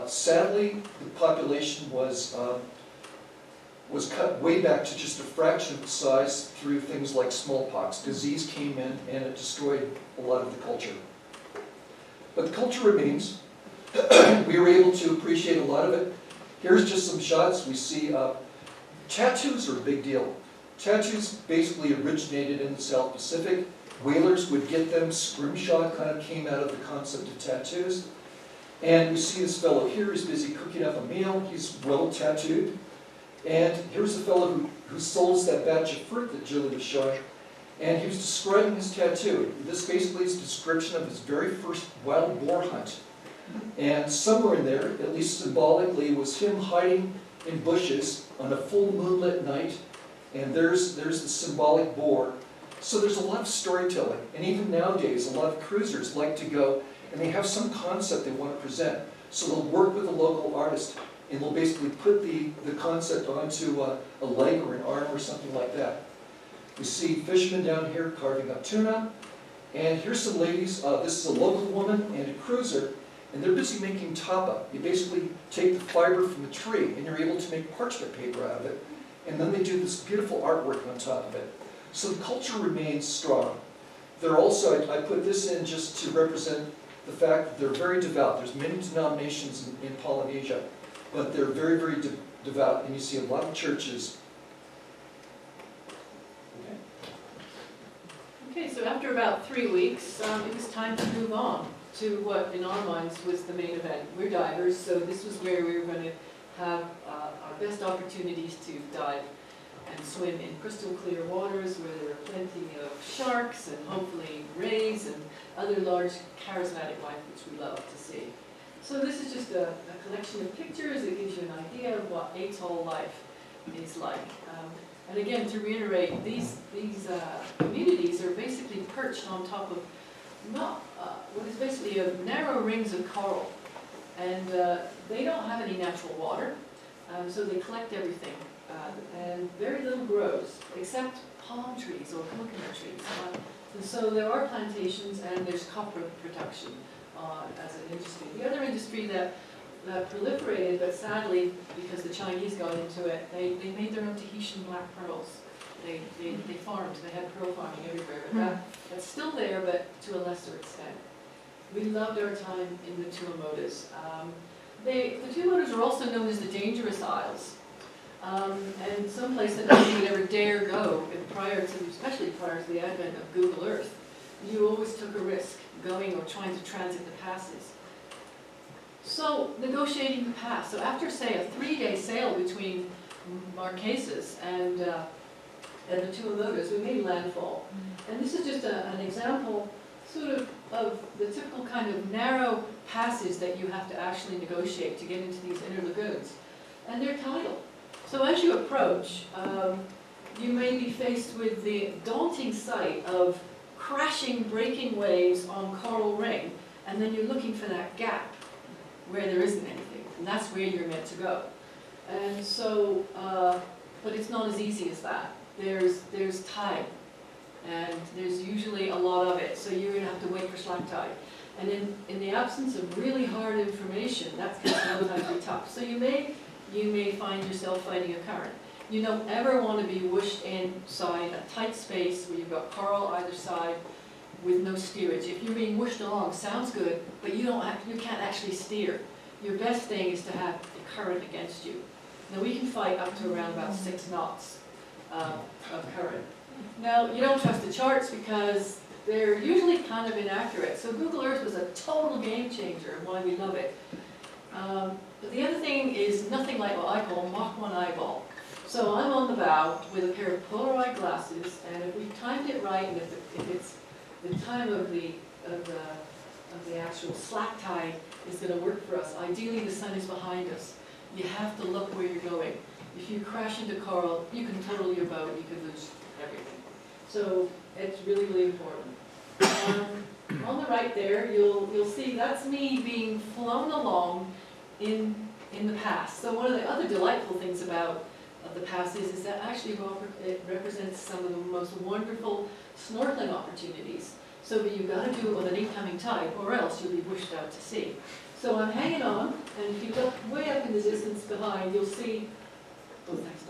Sadly, the population was cut way back to just a fraction of the size through things like smallpox. Disease came in and it destroyed a lot of the culture. But the culture remains. We were able to appreciate a lot of it. Here's just some shots. We see tattoos are a big deal. Tattoos basically originated in the South Pacific. Whalers would get them. Scrimshaw kind of came out of the concept of tattoos. And we see this fellow here. He's busy cooking up a meal. He's well tattooed. And here's the fellow who sold us that batch of fruit that Julie was showing. And he was describing his tattoo. This basically is a description of his very first wild boar hunt. And somewhere in there, at least symbolically, was him hiding in bushes on a full moonlit night. And there's the symbolic boar. So there's a lot of storytelling. And even nowadays, a lot of cruisers like to go, and they have some concept they want to present. So they'll work with a local artist, and they'll basically put the concept onto a leg or an arm or something like that. We see fishermen down here carving up tuna. And here's some ladies. This is a local woman and a cruiser, and they're busy making tapa. You basically take the fiber from the tree, and you're able to make parchment paper out of it. And then they do this beautiful artwork on top of it. So the culture remains strong. They're also, I put this in just to represent the fact that they're very devout. There's many denominations in Polynesia, but they're very, very devout, and you see a lot of churches. Okay, so after about 3 weeks, it was time to move on to what in our minds was the main event. We're divers, so this was where we were going to have our best opportunities to dive and swim in crystal clear waters where there were plenty of sharks and hopefully rays and other large charismatic life which we love to see. So this is just a collection of pictures that gives you an idea of what atoll life is like. And again, to reiterate, these communities are basically perched on top of what is basically narrow rings of coral. And they don't have any natural water, so they collect everything. And very little grows, except palm trees or coconut trees. And so there are plantations and there's copra production as an industry. The other industry that proliferated, but sadly, because the Chinese got into it, they made their own Tahitian black pearls. They farmed, they had pearl farming everywhere, but that's still there, but to a lesser extent. We loved our time in the Tuamotus. The Tuamotus are also known as the Dangerous Isles. And someplace that nobody would ever dare go, especially prior to the advent of Google Earth, you always took a risk going or trying to transit the passes. So, negotiating the pass. So after, say, a 3-day sail between Marquesas and the Tuamotus, we made landfall. And this is just an example sort of the typical kind of narrow passes that you have to actually negotiate to get into these inner lagoons. And they're tidal. So as you approach, you may be faced with the daunting sight of crashing, breaking waves on coral ring, and then you're looking for that gap where there isn't anything, and that's where you're meant to go. And so, but it's not as easy as that. There's tide, and there's usually a lot of it, so you're going to have to wait for slack tide. And in the absence of really hard information, that can sometimes be tough. So you may find yourself fighting a current. You don't ever want to be whooshed inside a tight space where you've got coral either side with no steerage. If you're being whooshed along, sounds good, but you can't actually steer. Your best thing is to have the current against you. Now we can fight up to around about 6 knots of current. Now you don't trust the charts because they're usually kind of inaccurate. So Google Earth was a total game changer and why we love it. But the other thing is nothing like what I call Mach 1 eyeball. So I'm on the bow with a pair of Polaroid glasses, and if we timed it right, and if it's the time of the actual slack tide is going to work for us, ideally the sun is behind us. You have to look where you're going. If you crash into coral, you can total your boat, you can lose everything. So it's really, really important. On the right there, you'll see that's me being flown along in the pass. So one of the other delightful things about the pass is that actually it represents some of the most wonderful snorkeling opportunities. So but you've got to do it with an incoming tide, or else you'll be pushed out to sea. So I'm hanging on, and if you look way up in the distance behind, you'll see. Oh, thanks,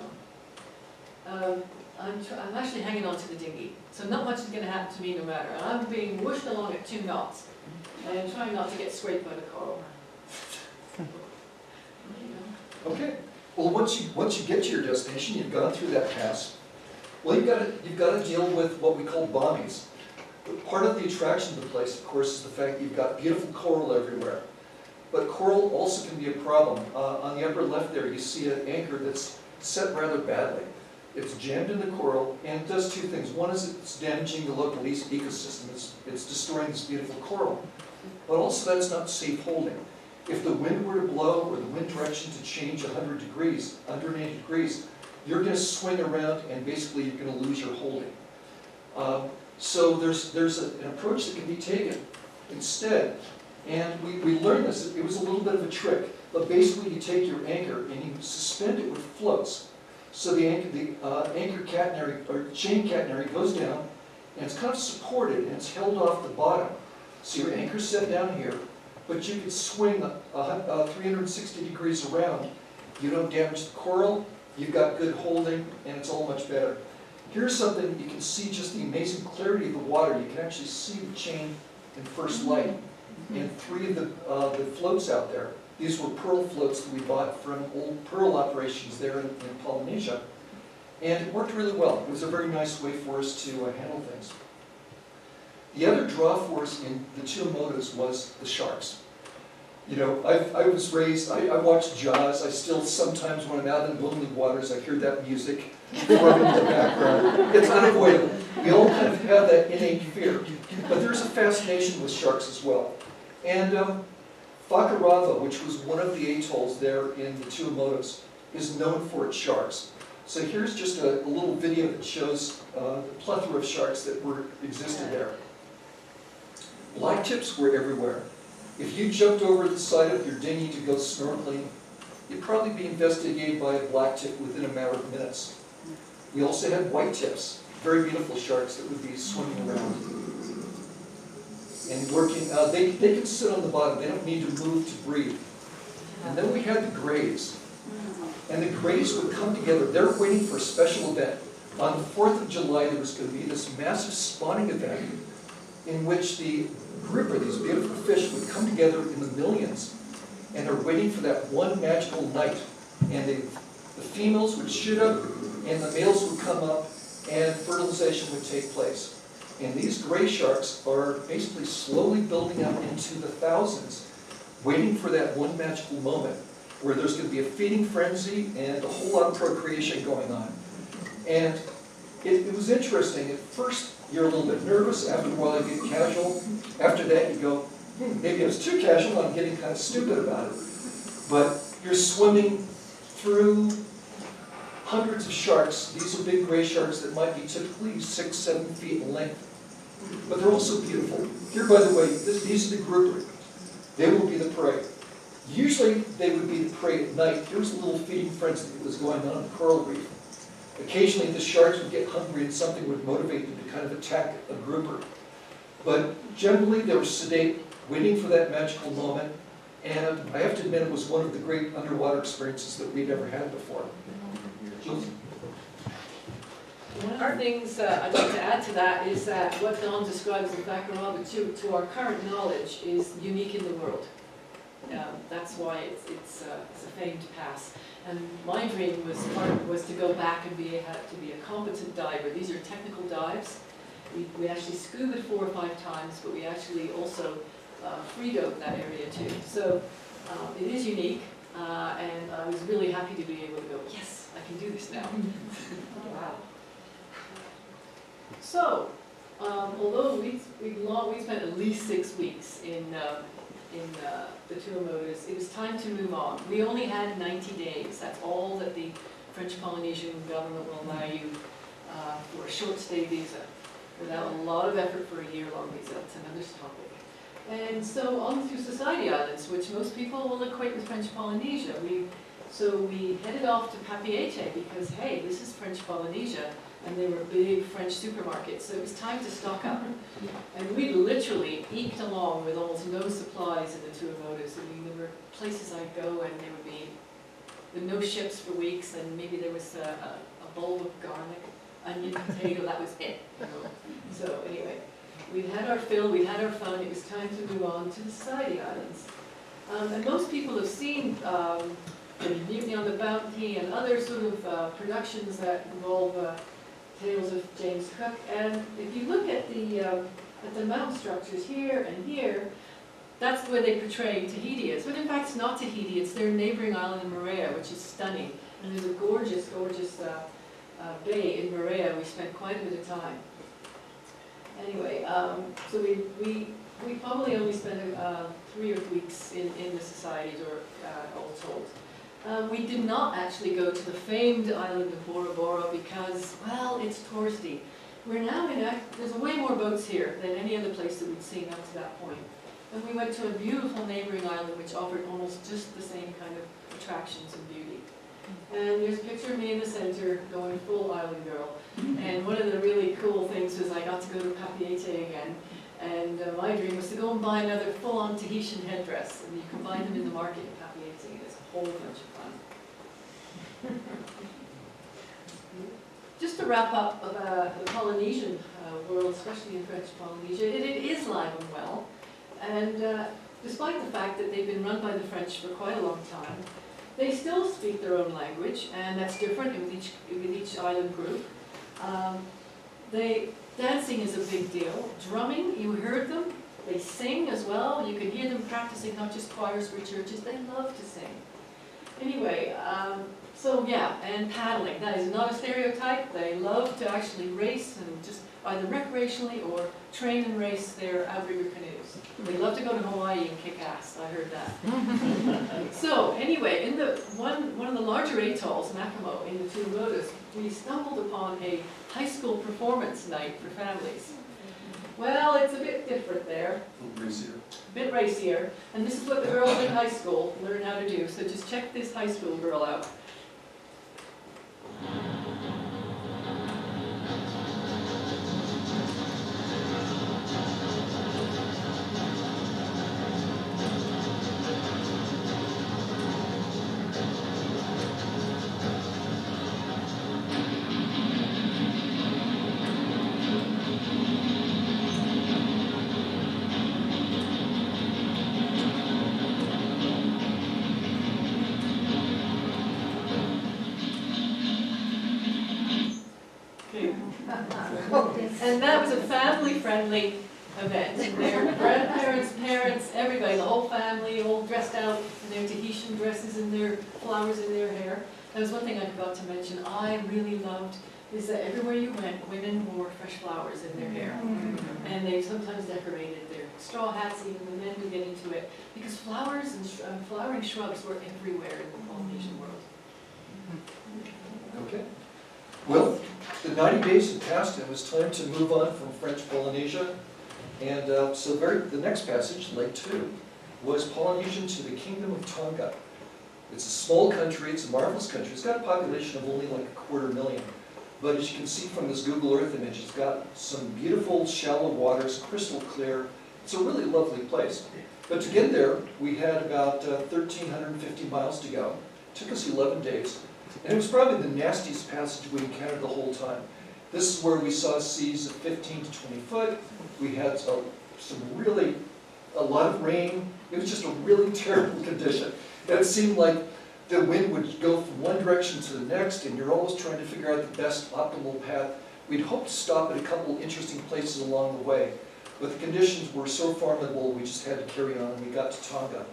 Don. I'm actually hanging on to the dinghy, so not much is going to happen to me no matter. And I'm being whooshed along at 2 knots, and trying not to get scraped by the coral. Okay. Well, once you get to your destination, you've gone through that pass. Well, you've got to deal with what we call bommies. Part of the attraction of the place, of course, is the fact that you've got beautiful coral everywhere. But coral also can be a problem. On the upper left there, you see an anchor that's set rather badly. It's jammed in the coral, and it does 2 things. One is it's damaging the local ecosystem. It's destroying this beautiful coral. But also that's not safe holding. If the wind were to blow or the wind direction to change 100 degrees, 180 degrees, you're going to swing around and basically you're going to lose your holding. So there's an approach that can be taken instead. And we learned this. It was a little bit of a trick. But basically you take your anchor and you suspend it with floats. So the anchor catenary, or chain catenary goes down and it's kind of supported and it's held off the bottom. So your anchor's set down here, but you can swing 360 degrees around. You don't damage the coral, you've got good holding, and it's all much better. Here's something you can see, just the amazing clarity of the water. You can actually see the chain in first light. And 3 of the floats out there, these were pearl floats that we bought from old pearl operations there in Polynesia. And it worked really well. It was a very nice way for us to handle things. The other draw for us in the Tuamotus was the sharks. You know, I was raised, I watched Jaws. I still sometimes, when I'm out in lonely waters, I hear that music throbbing in the background. It's unavoidable. We all kind of have that innate fear. But there's a fascination with sharks as well. And Fakarava, which was one of the atolls there in the Tuamotus, is known for its sharks. So here's just a little video that shows the plethora of sharks that existed there. Blacktips were everywhere. If you jumped over the side of your dinghy to go snorkeling, you'd probably be investigated by a blacktip within a matter of minutes. We also had whitetips, very beautiful sharks that would be swimming around and working. They can sit on the bottom. They don't need to move to breathe. And then we had the grays. And the grays would come together. They're waiting for a special event. On the 4th of July, there was going to be this massive spawning event in which the grouper, these beautiful fish, would come together in the millions. And they're waiting for that one magical night. And they the females would shoot up, and the males would come up, and fertilization would take place. And these gray sharks are basically slowly building up into the thousands, waiting for that one magical moment where there's going to be a feeding frenzy and a whole lot of procreation going on. And it was interesting. At first, you're a little bit nervous. After a while, you get casual. After that, you go, maybe I was too casual. I'm getting kind of stupid about it. But you're swimming through hundreds of sharks. These are big gray sharks that might be typically 6, 7 feet in length. But they're also beautiful. Here, by the way, these are the grouper. They will be the prey. Usually, they would be the prey at night. There was a little feeding frenzy that was going on in the coral reef. Occasionally, the sharks would get hungry and something would motivate them to kind of attack a grouper. But generally, they were sedate, waiting for that magical moment. And I have to admit, it was one of the great underwater experiences that we'd ever had before. One of the things I'd like to add to that is that what Don describes as Bacaraba, to our current knowledge, is unique in the world. That's why it's a famed pass. And my dream was to go back and be a competent diver. These are technical dives. We actually scuba 4 or 5 times, but we actually also free dove that area too. So it is unique, and I was really happy to be able to go, yes, I can do this now. Wow. So, although we spent at least 6 weeks in the Tuamotus, it was time to move on. We only had 90 days. That's all that the French Polynesian government will allow you for a short stay visa, without a lot of effort for a year-long visa. That's another topic. And so on to Society Islands, which most people will equate with French Polynesia. So we headed off to Papeete because, hey, this is French Polynesia, and they were big French supermarkets, so it was time to stock up. And we literally eked along with almost no supplies in the Tuamotus. I mean, there were places I'd go and there would be no ships for weeks, and maybe there was a bowl of garlic, onion, potato, that was it. You know? So anyway, we'd had our fill, we'd had our fun, it was time to move on to the Society Islands. And most people have seen the Mutiny on the Bounty and other sort of productions that involve tales of James Cook. And if you look at the mountain structures here and here, that's where they portray Tahiti is. But in fact, it's not Tahiti, it's their neighboring island in Moorea, which is stunning. And there's a gorgeous, gorgeous bay in Moorea. We spent quite a bit of time. Anyway, so we probably only spent 3 or 4 weeks in the societies, or all told. We did not actually go to the famed island of Bora Bora because, well, it's touristy. We're now there's way more boats here than any other place that we'd seen up to that point. And we went to a beautiful neighboring island which offered almost just the same kind of attractions and beauty. And there's a picture of me in the center going full island girl. And one of the really cool things was I got to go to Papeete again. And my dream was to go and buy another full-on Tahitian headdress. And you can buy them in the market in Papeete. It's a whole bunch of fun. Just to wrap up the Polynesian world, especially in French Polynesia, it is alive and well. And despite the fact that they've been run by the French for quite a long time, they still speak their own language, and that's different with each island group. Dancing is a big deal. Drumming, you heard them. They sing as well. You can hear them practicing, not just choirs for churches. They love to sing. Anyway, so yeah, and paddling. That is not a stereotype. They love to actually race, and just either recreationally or train and race their outrigger canoes. They love to go to Hawaii and kick ass. I heard that. So anyway, in one of the larger atolls, Nakamo, in the Tuamotus, we stumbled upon a high school performance night for families. Well, it's a bit different there. A little racier. A bit racier. And this is what the girls in high school learn how to do. So just check this high school girl out. family event. And their grandparents, parents, everybody, the whole family, all dressed out in their Tahitian dresses and their flowers in their hair. That was one thing I forgot to mention. I really loved is that everywhere you went, women wore fresh flowers in their hair. And they sometimes decorated their straw hats, even the men would get into it. Because flowers and flowering shrubs were everywhere in the Polynesian world. Okay. Well, the 90 days had passed, and it was time to move on from French Polynesia. And the next passage, Leg 2, was Polynesian to the Kingdom of Tonga. It's a small country, it's a marvelous country. It's got a population of only like 250,000. But as you can see from this Google Earth image, it's got some beautiful shallow waters, crystal clear. It's a really lovely place. But to get there, we had about 1,350 miles to go. It took us 11 days. And it was probably the nastiest passage we encountered the whole time. This is where we saw seas of 15 to 20 foot. We had a lot of rain. It was just a really terrible condition. And it seemed like the wind would go from one direction to the next, and you're always trying to figure out the best optimal path. We'd hoped to stop at a couple interesting places along the way, but the conditions were so formidable we just had to carry on, and we got to Tonga.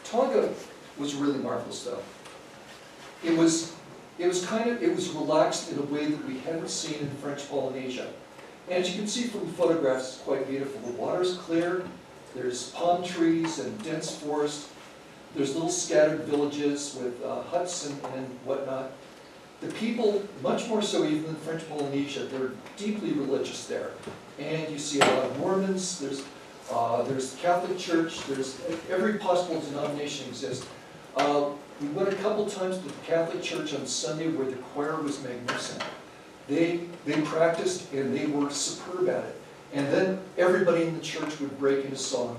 Tonga was really marvelous, though. It was relaxed in a way that we hadn't seen in French Polynesia. And as you can see from the photographs, it's quite beautiful. The water's clear, there's palm trees and dense forest. There's little scattered villages with huts and whatnot. The people, much more so even than French Polynesia, they're deeply religious there. And you see a lot of Mormons, there's the Catholic Church, there's every possible denomination exists. We went a couple times to the Catholic Church on Sunday where the choir was magnificent. They practiced and they were superb at it. And then everybody in the church would break into song.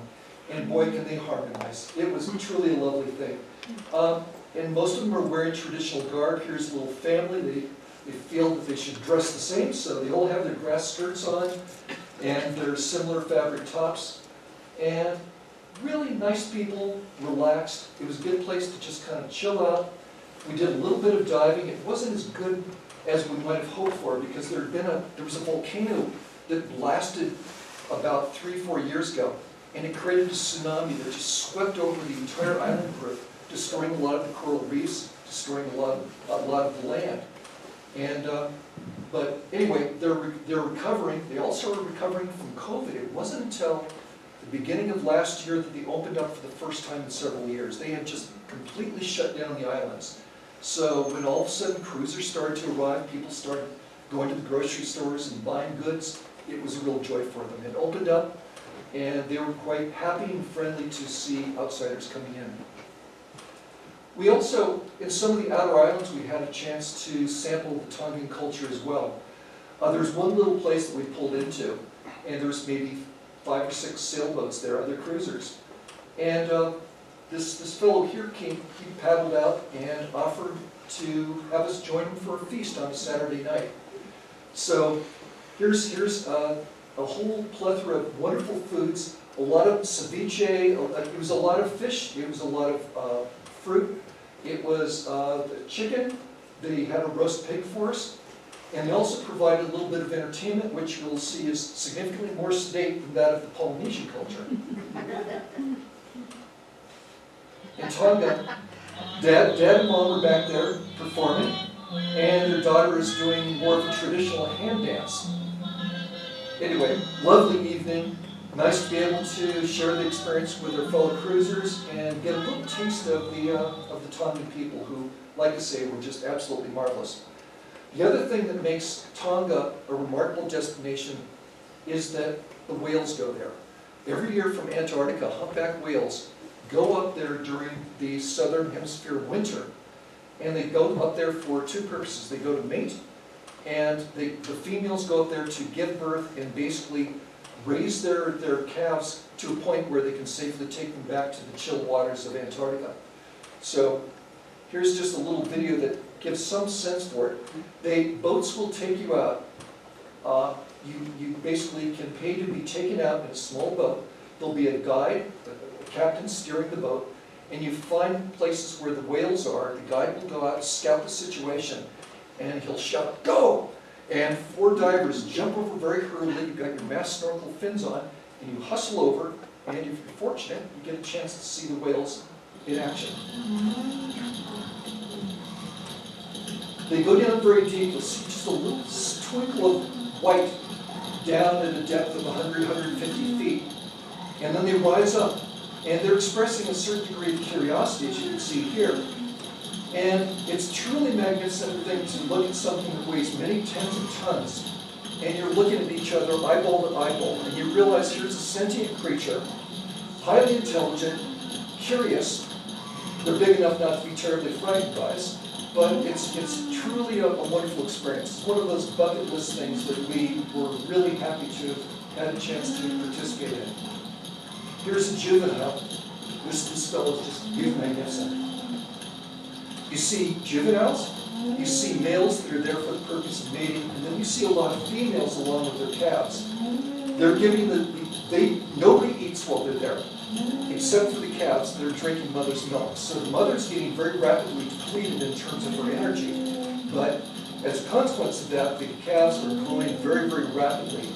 And boy, can they harmonize. It was truly a lovely thing. And most of them are wearing traditional garb. Here's a little family. They feel that they should dress the same, so they all have their grass skirts on and their similar fabric tops. And really nice people, relaxed. It was a good place to just kind of chill out. We did a little bit of diving. It wasn't as good as we might have hoped for because there was a volcano that blasted about 3-4 years ago. And it created a tsunami that just swept over the entire island group, destroying a lot of the coral reefs, destroying a lot of the land. And but anyway, they're recovering. They also are recovering from COVID. It wasn't until the beginning of last year that they opened up for the first time in several years. They had just completely shut down the islands. So when all of a sudden cruisers started to arrive, people started going to the grocery stores and buying goods. It was a real joy for them. It opened up. And they were quite happy and friendly to see outsiders coming in. We also, in some of the outer islands, we had a chance to sample the Tongan culture as well. There's one little place that we pulled into, and there's maybe 5 or 6 sailboats there, other cruisers. And this fellow here he paddled out and offered to have us join him for a feast on a Saturday night. So here's a whole plethora of wonderful foods, a lot of ceviche, it was a lot of fish, it was a lot of fruit, it was chicken, they had a roast pig for us, and they also provided a little bit of entertainment, which you'll see is significantly more sedate than that of the Polynesian culture. In Tonga, Dad and Mom are back there performing, and their daughter is doing more of a traditional hand dance. Anyway, lovely evening. Nice to be able to share the experience with our fellow cruisers and get a little taste of the Tongan people who, like I say, were just absolutely marvelous. The other thing that makes Tonga a remarkable destination is that the whales go there. Every year from Antarctica, humpback whales go up there during the southern hemisphere winter, and they go up there for 2 purposes. They go to mate, and the females go up there to give birth and basically raise their calves to a point where they can safely take them back to the chill waters of Antarctica. So here's just a little video that gives some sense for it. Boats will take you out. You basically can pay to be taken out in a small boat. There'll be a guide, a captain steering the boat, and you find places where the whales are. The guide will go out, scout the situation, and he'll shout, "Go!" And 4 divers jump over very hurriedly, you've got your mask snorkel fins on, and you hustle over, and if you're fortunate, you get a chance to see the whales in action. They go down very deep, you'll see just a little twinkle of white down at a depth of 100, 150 feet. And then they rise up, and they're expressing a certain degree of curiosity, as you can see here. And it's truly magnificent thing to look at something that weighs many tens of tons, and you're looking at each other eyeball to eyeball, and you realize here's a sentient creature, highly intelligent, curious. They're big enough not to be terribly frightened by us, but it's truly a wonderful experience. It's one of those bucket list things that we were really happy to have had a chance to participate in. Here's a juvenile. This fellow's just, he's magnificent. You see juveniles, you see males that are there for the purpose of mating, and then you see a lot of females along with their calves. They're giving nobody eats while they're there, except for the calves that are drinking mother's milk. So the mother's getting very rapidly depleted in terms of her energy, but as a consequence of that, the calves are growing very, very rapidly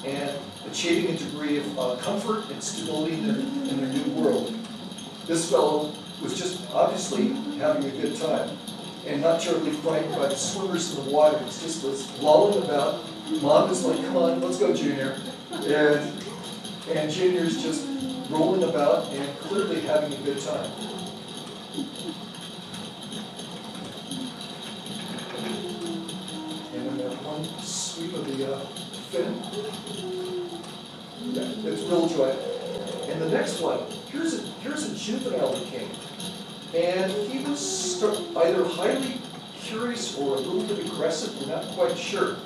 and achieving a degree of comfort and stability in their new world. This fellow was just obviously having a good time and not terribly frightened by the swimmers in the water. It's just was lolling about. Mom is like, come on, let's go, Junior. And Junior's just rolling about and clearly having a good time. And then that one sweep of the fin. Yeah, it's real joy. And the next one, here's a juvenile that came. And he was either highly curious or a little bit aggressive, we're not quite sure.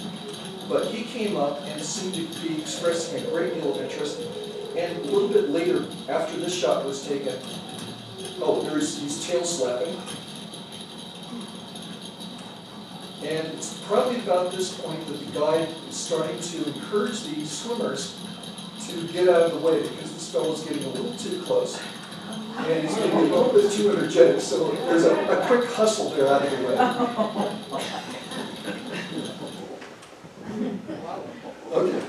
But he came up and seemed to be expressing a great deal of interest. And a little bit later, after this shot was taken, he's tail slapping. And it's probably about this point that the guide is starting to encourage the swimmers to get out of the way because this fellow's getting a little too close. And he's getting a little bit too energetic, so there's a quick hustle there out of the way. Okay.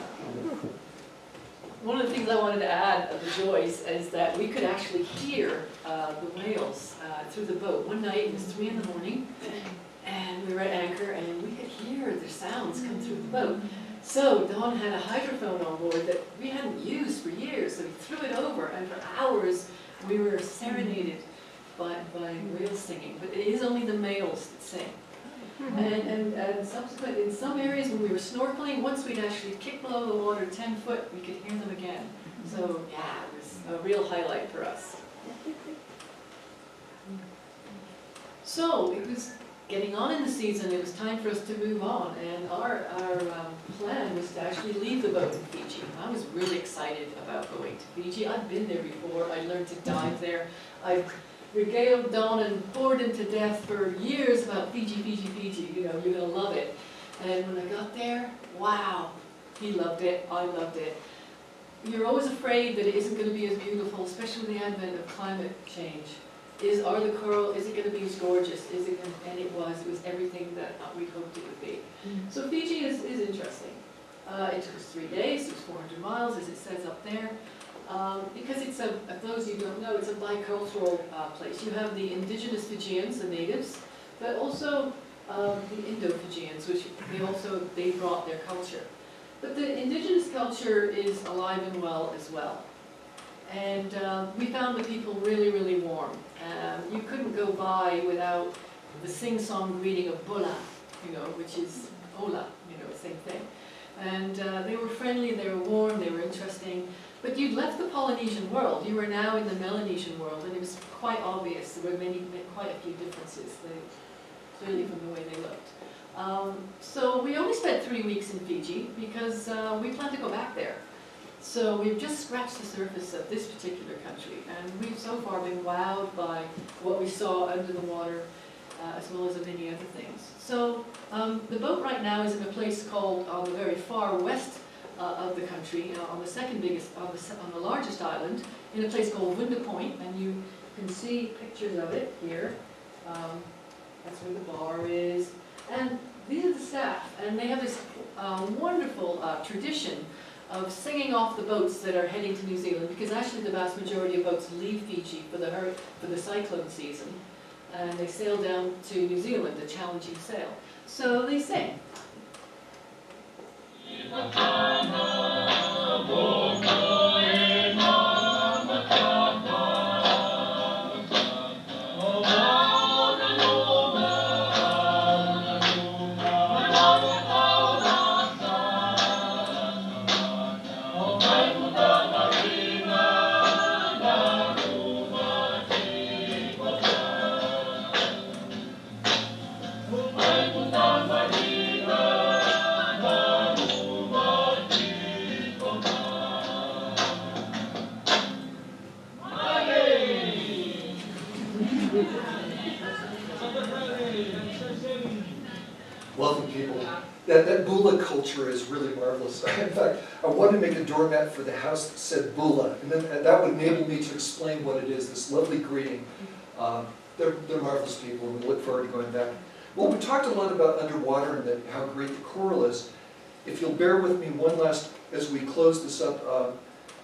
One of the things I wanted to add of the joys is that we could actually hear the whales through the boat. One night, it was 3 in the morning, and we were at anchor, and we could hear the sounds come through the boat. So Don had a hydrophone on board that we hadn't used for years, so he threw it over, and for hours we were serenaded by whales singing. But it is only the males that sing. And subsequently, in some areas when we were snorkeling, once we'd actually kicked below the water 10 foot, we could hear them again. So yeah, it was a real highlight for us. So it was getting on in the season, it was time for us to move on, and our plan was to actually leave the boat in Fiji. I was really excited about going to Fiji. I'd been there before, I learned to dive there. I regaled Don and bored him to death for years about Fiji, you know, you're gonna love it. And when I got there, wow, he loved it, I loved it. You're always afraid that it isn't gonna be as beautiful, especially with the advent of climate change. Is it going to be as gorgeous? And it was everything that we hoped it would be. So Fiji is interesting. It took us 3 days, it was 400 miles, as it says up there. Because it's for those you don't know, it's a bicultural place. You have the indigenous Fijians, the natives, but also the Indo-Fijians, which they brought their culture. But the indigenous culture is alive and well as well. And we found the people really, really warm. You couldn't go by without the sing-song greeting of Bola, you know, which is Hola, you know, same thing. And they were friendly, they were warm, they were interesting. But you'd left the Polynesian world, you were now in the Melanesian world, and it was quite obvious. There were quite a few differences, clearly from the way they looked. So we only spent 3 weeks in Fiji because we plan to go back there. So we've just scratched the surface of this particular country, and we've so far been wowed by what we saw under the water, as well as many other things. So the boat right now is in a place called, on the very far west of the country, on the second biggest, on the largest island, in a place called Wunda Point, and you can see pictures of it here. That's where the bar is. And these are the staff, and they have this wonderful tradition of singing off the boats that are heading to New Zealand, because actually the vast majority of boats leave Fiji for the cyclone season, and they sail down to New Zealand, a challenging sail. So they sing. Lovely people. That Bula culture is really marvelous. In fact, I wanted to make a doormat for the house that said Bula, and then that would enable me to explain what it is, this lovely greeting. They're marvelous people, and we look forward to going back. Well, we talked a lot about underwater and how great the coral is. If you'll bear with me one last, as we close this up,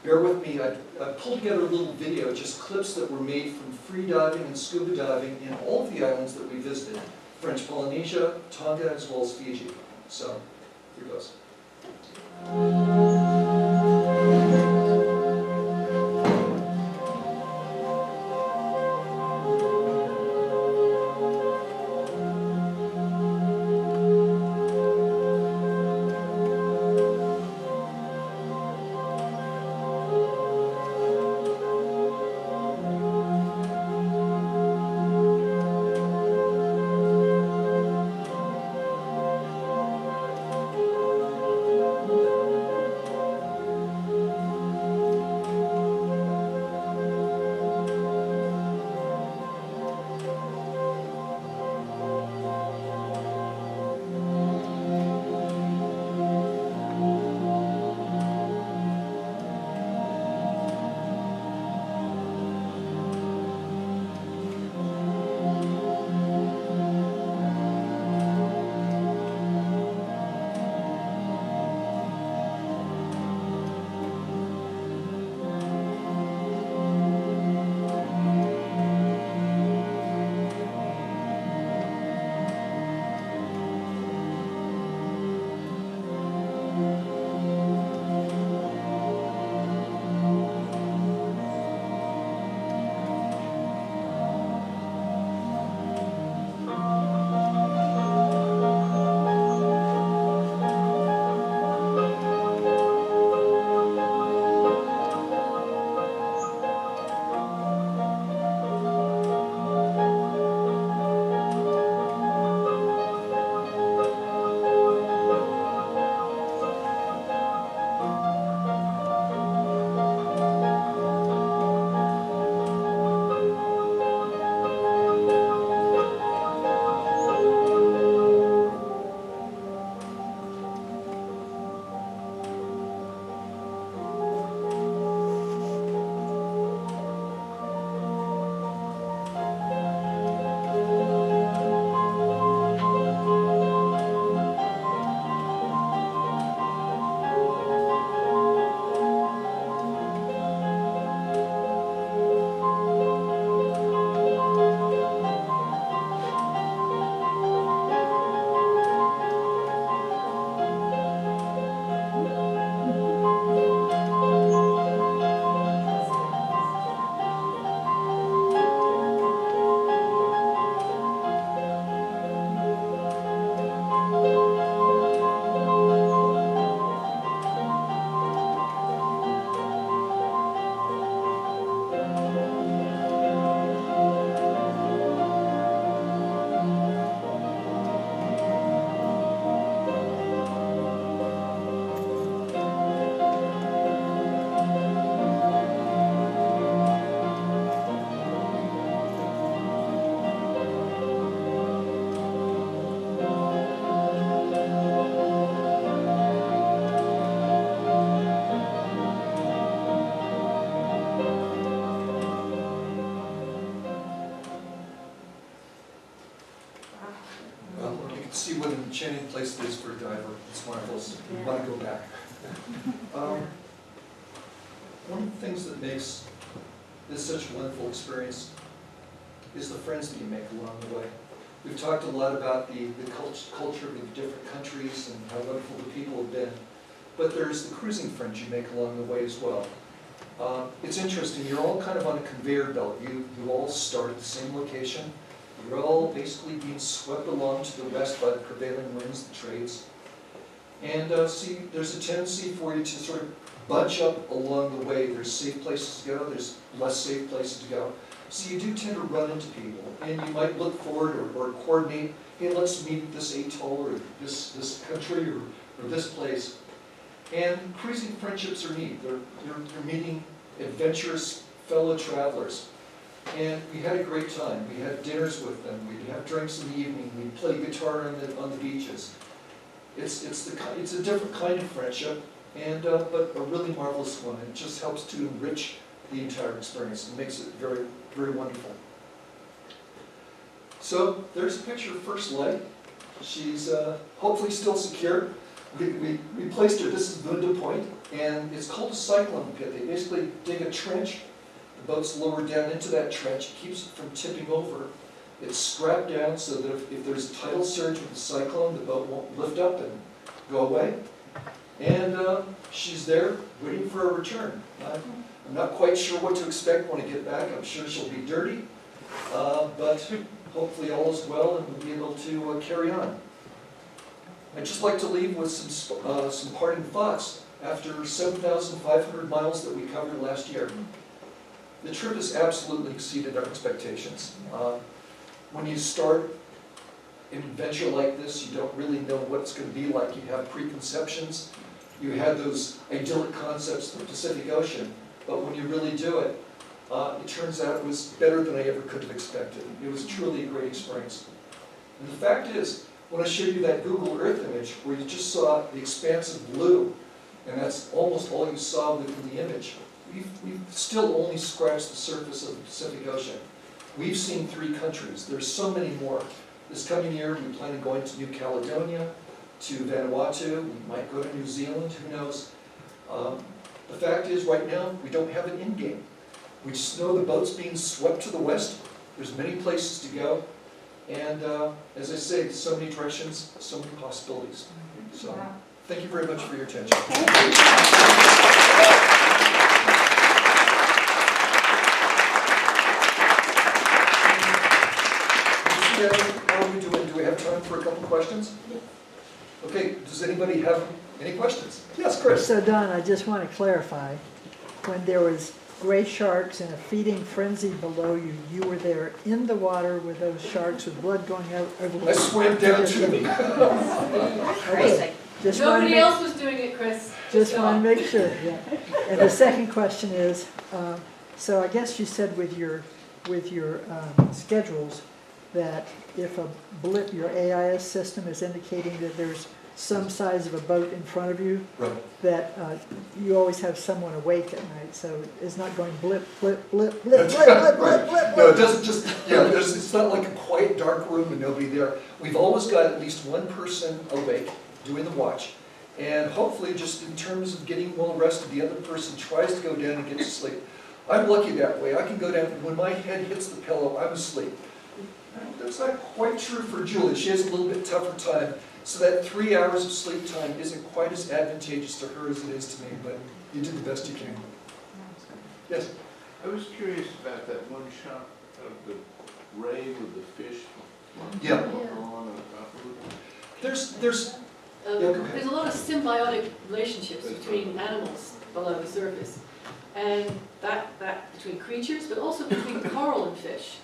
bear with me, I pulled together a little video, just clips that were made from free diving and scuba diving in all of the islands that we visited. French Polynesia, Tonga, as well as Fiji. So, here goes. see what an enchanting place it is for a diver. It's marvelous. We want to go back. One of the things that makes this such a wonderful experience is the friends that you make along the way. We've talked a lot about the culture of the different countries and how wonderful the people have been, but there's the cruising friends you make along the way as well. It's interesting, you're all kind of on a conveyor belt. You all start at the same location. You're all basically being swept along to the west by the prevailing winds, the trades. And see, there's a tendency for you to sort of bunch up along the way. There's safe places to go, there's less safe places to go. So you do tend to run into people, and you might look forward or coordinate, hey, let's meet at this atoll or this country or this place. And cruising friendships are neat. You're meeting adventurous fellow travelers. And we had a great time. We had dinners with them. We'd have drinks in the evening. We'd play guitar on the beaches. It's a different kind of friendship, and but a really marvelous one. It just helps to enrich the entire experience and makes it very, very wonderful. So there's a picture of First Light. She's hopefully still secure. We placed her. This is Bunda Point, and it's called a cyclone pit. They basically dig a trench. The boat's lowered down into that trench. It keeps it from tipping over. It's strapped down so that if there's a tidal surge with the cyclone, the boat won't lift up and go away. And she's there waiting for a return. I'm not quite sure what to expect when I get back. I'm sure she'll be dirty, but hopefully all is well and we'll be able to carry on. I'd just like to leave with some parting thoughts after 7,500 miles that we covered last year. The trip has absolutely exceeded our expectations. When you start an adventure like this, you don't really know what it's going to be like. You have preconceptions. You had those idyllic concepts of the Pacific Ocean. But when you really do it, it turns out it was better than I ever could have expected. It was truly a great experience. And the fact is, when I showed you that Google Earth image where you just saw the expanse of blue, and that's almost all you saw within the image, we've still only scratched the surface of the Pacific Ocean. We've seen 3 countries. There's so many more. This coming year, we plan on going to New Caledonia, to Vanuatu. We might go to New Zealand. Who knows? The fact is, right now, we don't have an end game. We just know the boat's being swept to the west. There's many places to go. And as I say, so many directions, so many possibilities. So, thank you very much for your attention. How are we doing? Do we have time for a couple questions? Okay, does anybody have any questions? Yes, Chris. So Don, I just want to clarify, when there was gray sharks in a feeding frenzy below you, you were there in the water with those sharks with blood going out over. I swam down to them. Okay. Just wanna Nobody make- else was doing it, Chris. Just want to make sure, yeah. And the second question is, so I guess you said with your schedules that if a blip, your AIS system is indicating that there's some size of a boat in front of you, Right. that you always have someone awake at night, so it's not going blip, blip, blip, blip, blip, blip, blip, blip. No, it doesn't just, it's not like a quiet, dark room and nobody there. We've always got at least one person awake doing the watch. And hopefully, just in terms of getting well rested, the other person tries to go down and get to sleep. I'm lucky that way. I can go down, and when my head hits the pillow, I'm asleep. That's not quite true for Julie. She has a little bit tougher time. So that 3 hours of sleep time isn't quite as advantageous to her as it is to me, but you did the best you can. Yes? I was curious about that one shot of the ray with the fish. Yeah. On and off of it. There's Yeah, go ahead. there's a lot of symbiotic relationships between animals below the surface. And that between creatures, but also between coral and fish.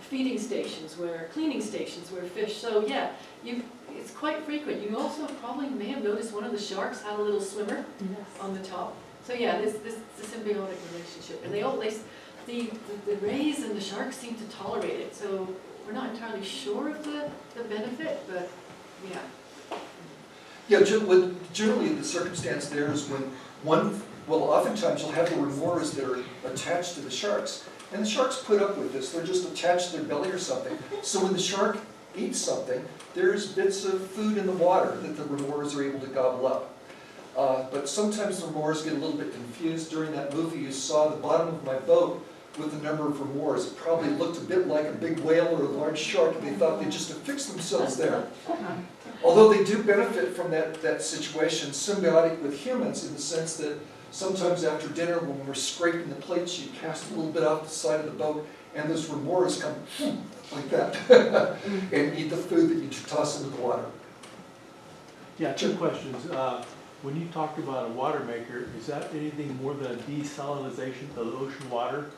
Feeding stations, cleaning stations where fish, so yeah, it's quite frequent. You also probably may have noticed one of the sharks had a little swimmer on the top. So yeah, this is a symbiotic relationship. And the rays and the sharks seem to tolerate it, so we're not entirely sure of the benefit, but yeah. Yeah, generally the circumstance there is when oftentimes you'll have the remoras that are attached to the sharks. And the sharks put up with this. They're just attached to their belly or something. So when the shark eat something, there's bits of food in the water that the remors are able to gobble up. But sometimes the remors get a little bit confused. During that movie, you saw the bottom of my boat with the number of remors. It probably looked a bit like a big whale or a large shark, and they thought they'd just affixed themselves there. Although they do benefit from that situation, symbiotic with humans in the sense that sometimes after dinner when we're scraping the plates, you cast a little bit off the side of the boat and those remors come like that and eat the food that you toss into the water. Yeah, two questions. When you talked about a water maker, is that anything more than a desalinization of the ocean water?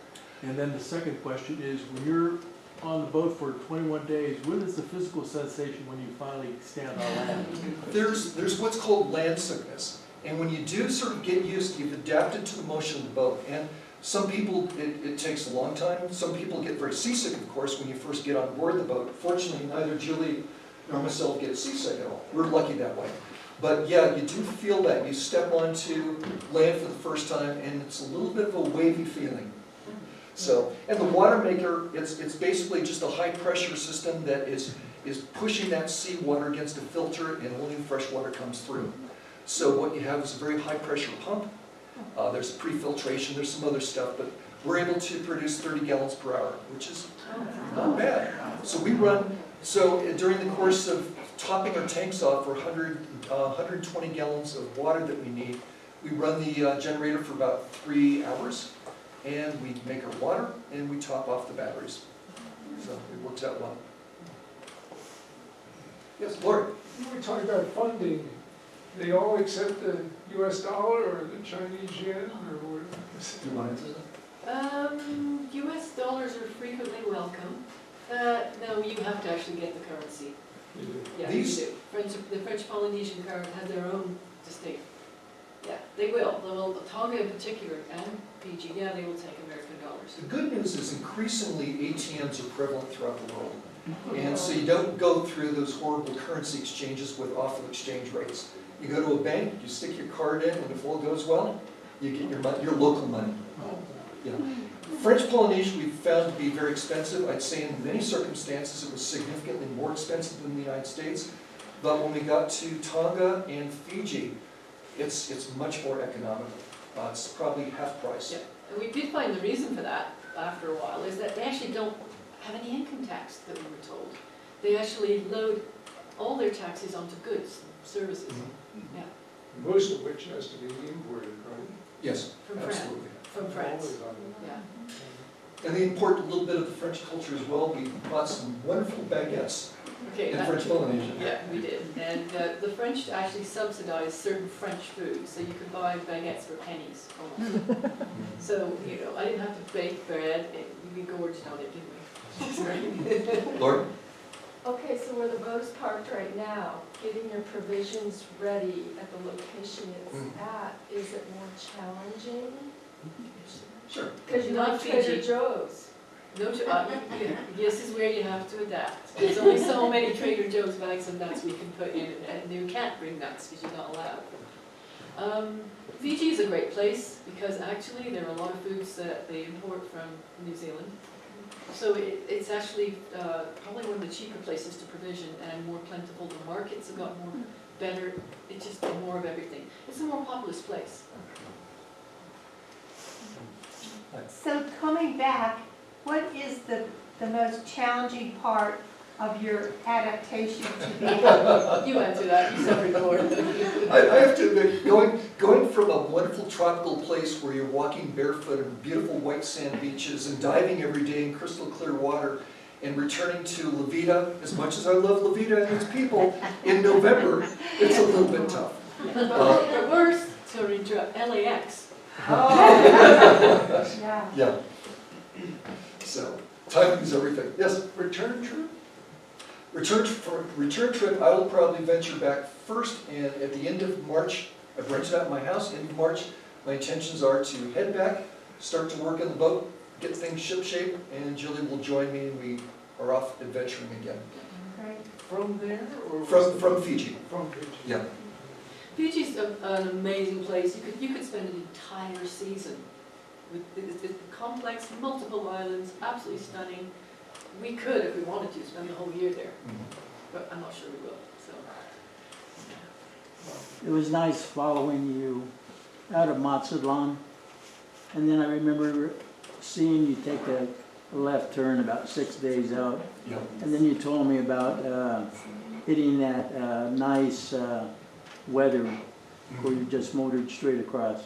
And then the second question is, when you're on the boat for 21 days, what is the physical sensation when you finally stand on land? There's what's called land sickness. And when you do sort of get used, you've adapted to the motion of the boat. And some people, it takes a long time. Some people get very seasick, of course, when you first get on board the boat. Fortunately, neither Julie nor myself get seasick at all. We're lucky that way. But yeah, you do feel that. You step onto land for the first time, and it's a little bit of a wavy feeling. So, and the water maker, it's basically just a high pressure system that is pushing that seawater against a filter, and only the fresh water comes through. So what you have is a very high pressure pump. There's pre-filtration, there's some other stuff, but we're able to produce 30 gallons per hour, which is not bad. So we run, during the course of topping our tanks off for 120 gallons of water that we need, we run the generator for about 3 hours, and we make our water, and we top off the batteries. So it works out well. Yes, Lori? When we talk about funding, they all accept the US dollar or the Chinese yen or what? Do you want to answer that? US dollars are frequently welcome. No, you have to actually get the currency. Yeah, These- you do. The French Polynesian current has their own distinct. Yeah, they will. They will. Tonga in particular and Fiji, yeah, they will take American dollars. The good news is increasingly ATMs are prevalent throughout the world. And so you don't go through those horrible currency exchanges with awful exchange rates. You go to a bank, you stick your card in, and if all goes well, you get your local money. Yeah. French Polynesia we've found to be very expensive. I'd say in many circumstances it was significantly more expensive than the United States. But when we got to Tonga and Fiji, it's much more economical. It's probably half price. Yeah, and we did find the reason for that after a while is that they actually don't have any income tax that we were told. They actually load all their taxes onto goods, services. Mhm. Yeah, Most of which has to be imported, right? Yes, from France. absolutely. From France. Always on it. Yeah. And they import a little bit of the French culture as well. We bought some wonderful baguettes Okay. in French Polynesia. Yeah, we did. And the French actually subsidized certain French foods, so you could buy baguettes for pennies almost. So, I didn't have to bake bread, we gorged on it, didn't we? Lord? Okay, so where the boat's parked right now, getting your provisions ready at the location it's at, is it more challenging? Sure. Because you're Not not Trader Fiji. Joe's. No, this is where you have to adapt. There's only so many Trader Joe's bags of nuts we can put in, and you can't bring nuts because you're not allowed. Fiji is a great place because actually there are a lot of foods that they import from New Zealand. So it's actually probably one of the cheaper places to provision and more plentiful. The markets have got more better. It's just more of everything. It's a more populous place. So coming back, what is the most challenging part of your adaptation to the You answer that. You suffered more. I have to admit, going from a wonderful tropical place where you're walking barefoot on beautiful white sand beaches and diving every day in crystal clear water and returning to La Vida, as much as I love La Vida and its people, in November, it's a little bit tough. Or worse, sorry to interrupt, LAX. Yeah. Yeah. So, timing is everything. Yes? Return trip? Return trip, I will probably venture back first, and at the end of March, I've rented out my house, end of March, my intentions are to head back, start to work on the boat, get things shipshape, and Julie will join me, and we are off adventuring again. From there or? From Fiji. From Fiji. Yeah. Fiji's an amazing place. You could spend an entire season with the complex, multiple islands, absolutely stunning. we could, if we wanted to, spend the whole year there, but I'm not sure we will, so. It was nice following you out of Mazatlan. And then I remember seeing you take a left turn about 6 days out. Yeah. And then you told me about hitting that nice weather where you just motored straight across.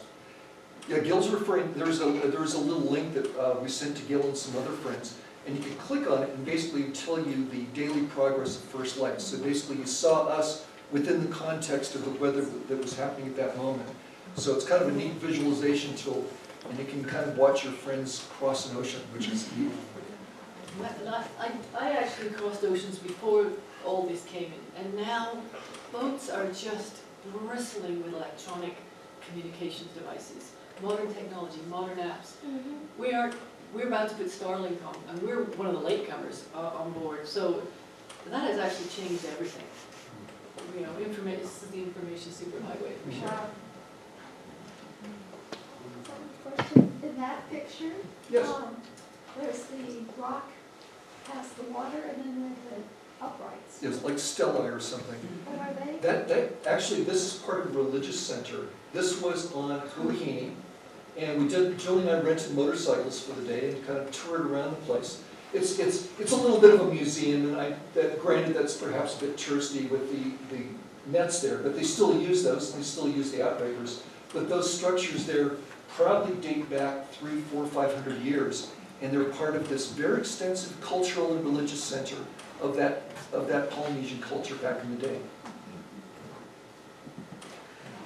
Yeah, Gil's referring, there was a little link that we sent to Gil and some other friends, and you can click on it and basically tell you the daily progress of First Light. So basically you saw us within the context of the weather that was happening at that moment. So it's kind of a neat visualization tool, and you can kind of watch your friends cross an ocean, which is neat. I actually crossed oceans before all this came in, and now boats are just bristling with electronic communications devices, modern technology, modern apps. We're about to put Starlink on, and we're one of the latecomers on board, so that has actually changed everything. You know, this is the information superhighway for sure. Wow. Question, in that picture, Yes. there's the rock past the water and then the uprights. It's like Stella or something. What are they? Actually, this is part of the religious center. This was on Huahine, and Julie and I rented motorcycles for the day and kind of toured around the place. It's a little bit of a museum, and granted that's perhaps a bit touristy with the nets there, but they still use those, and they still use the outriggers. But those structures there probably date back 300, 400, 500 years, and they're part of this very extensive cultural and religious center of that Polynesian culture back in the day.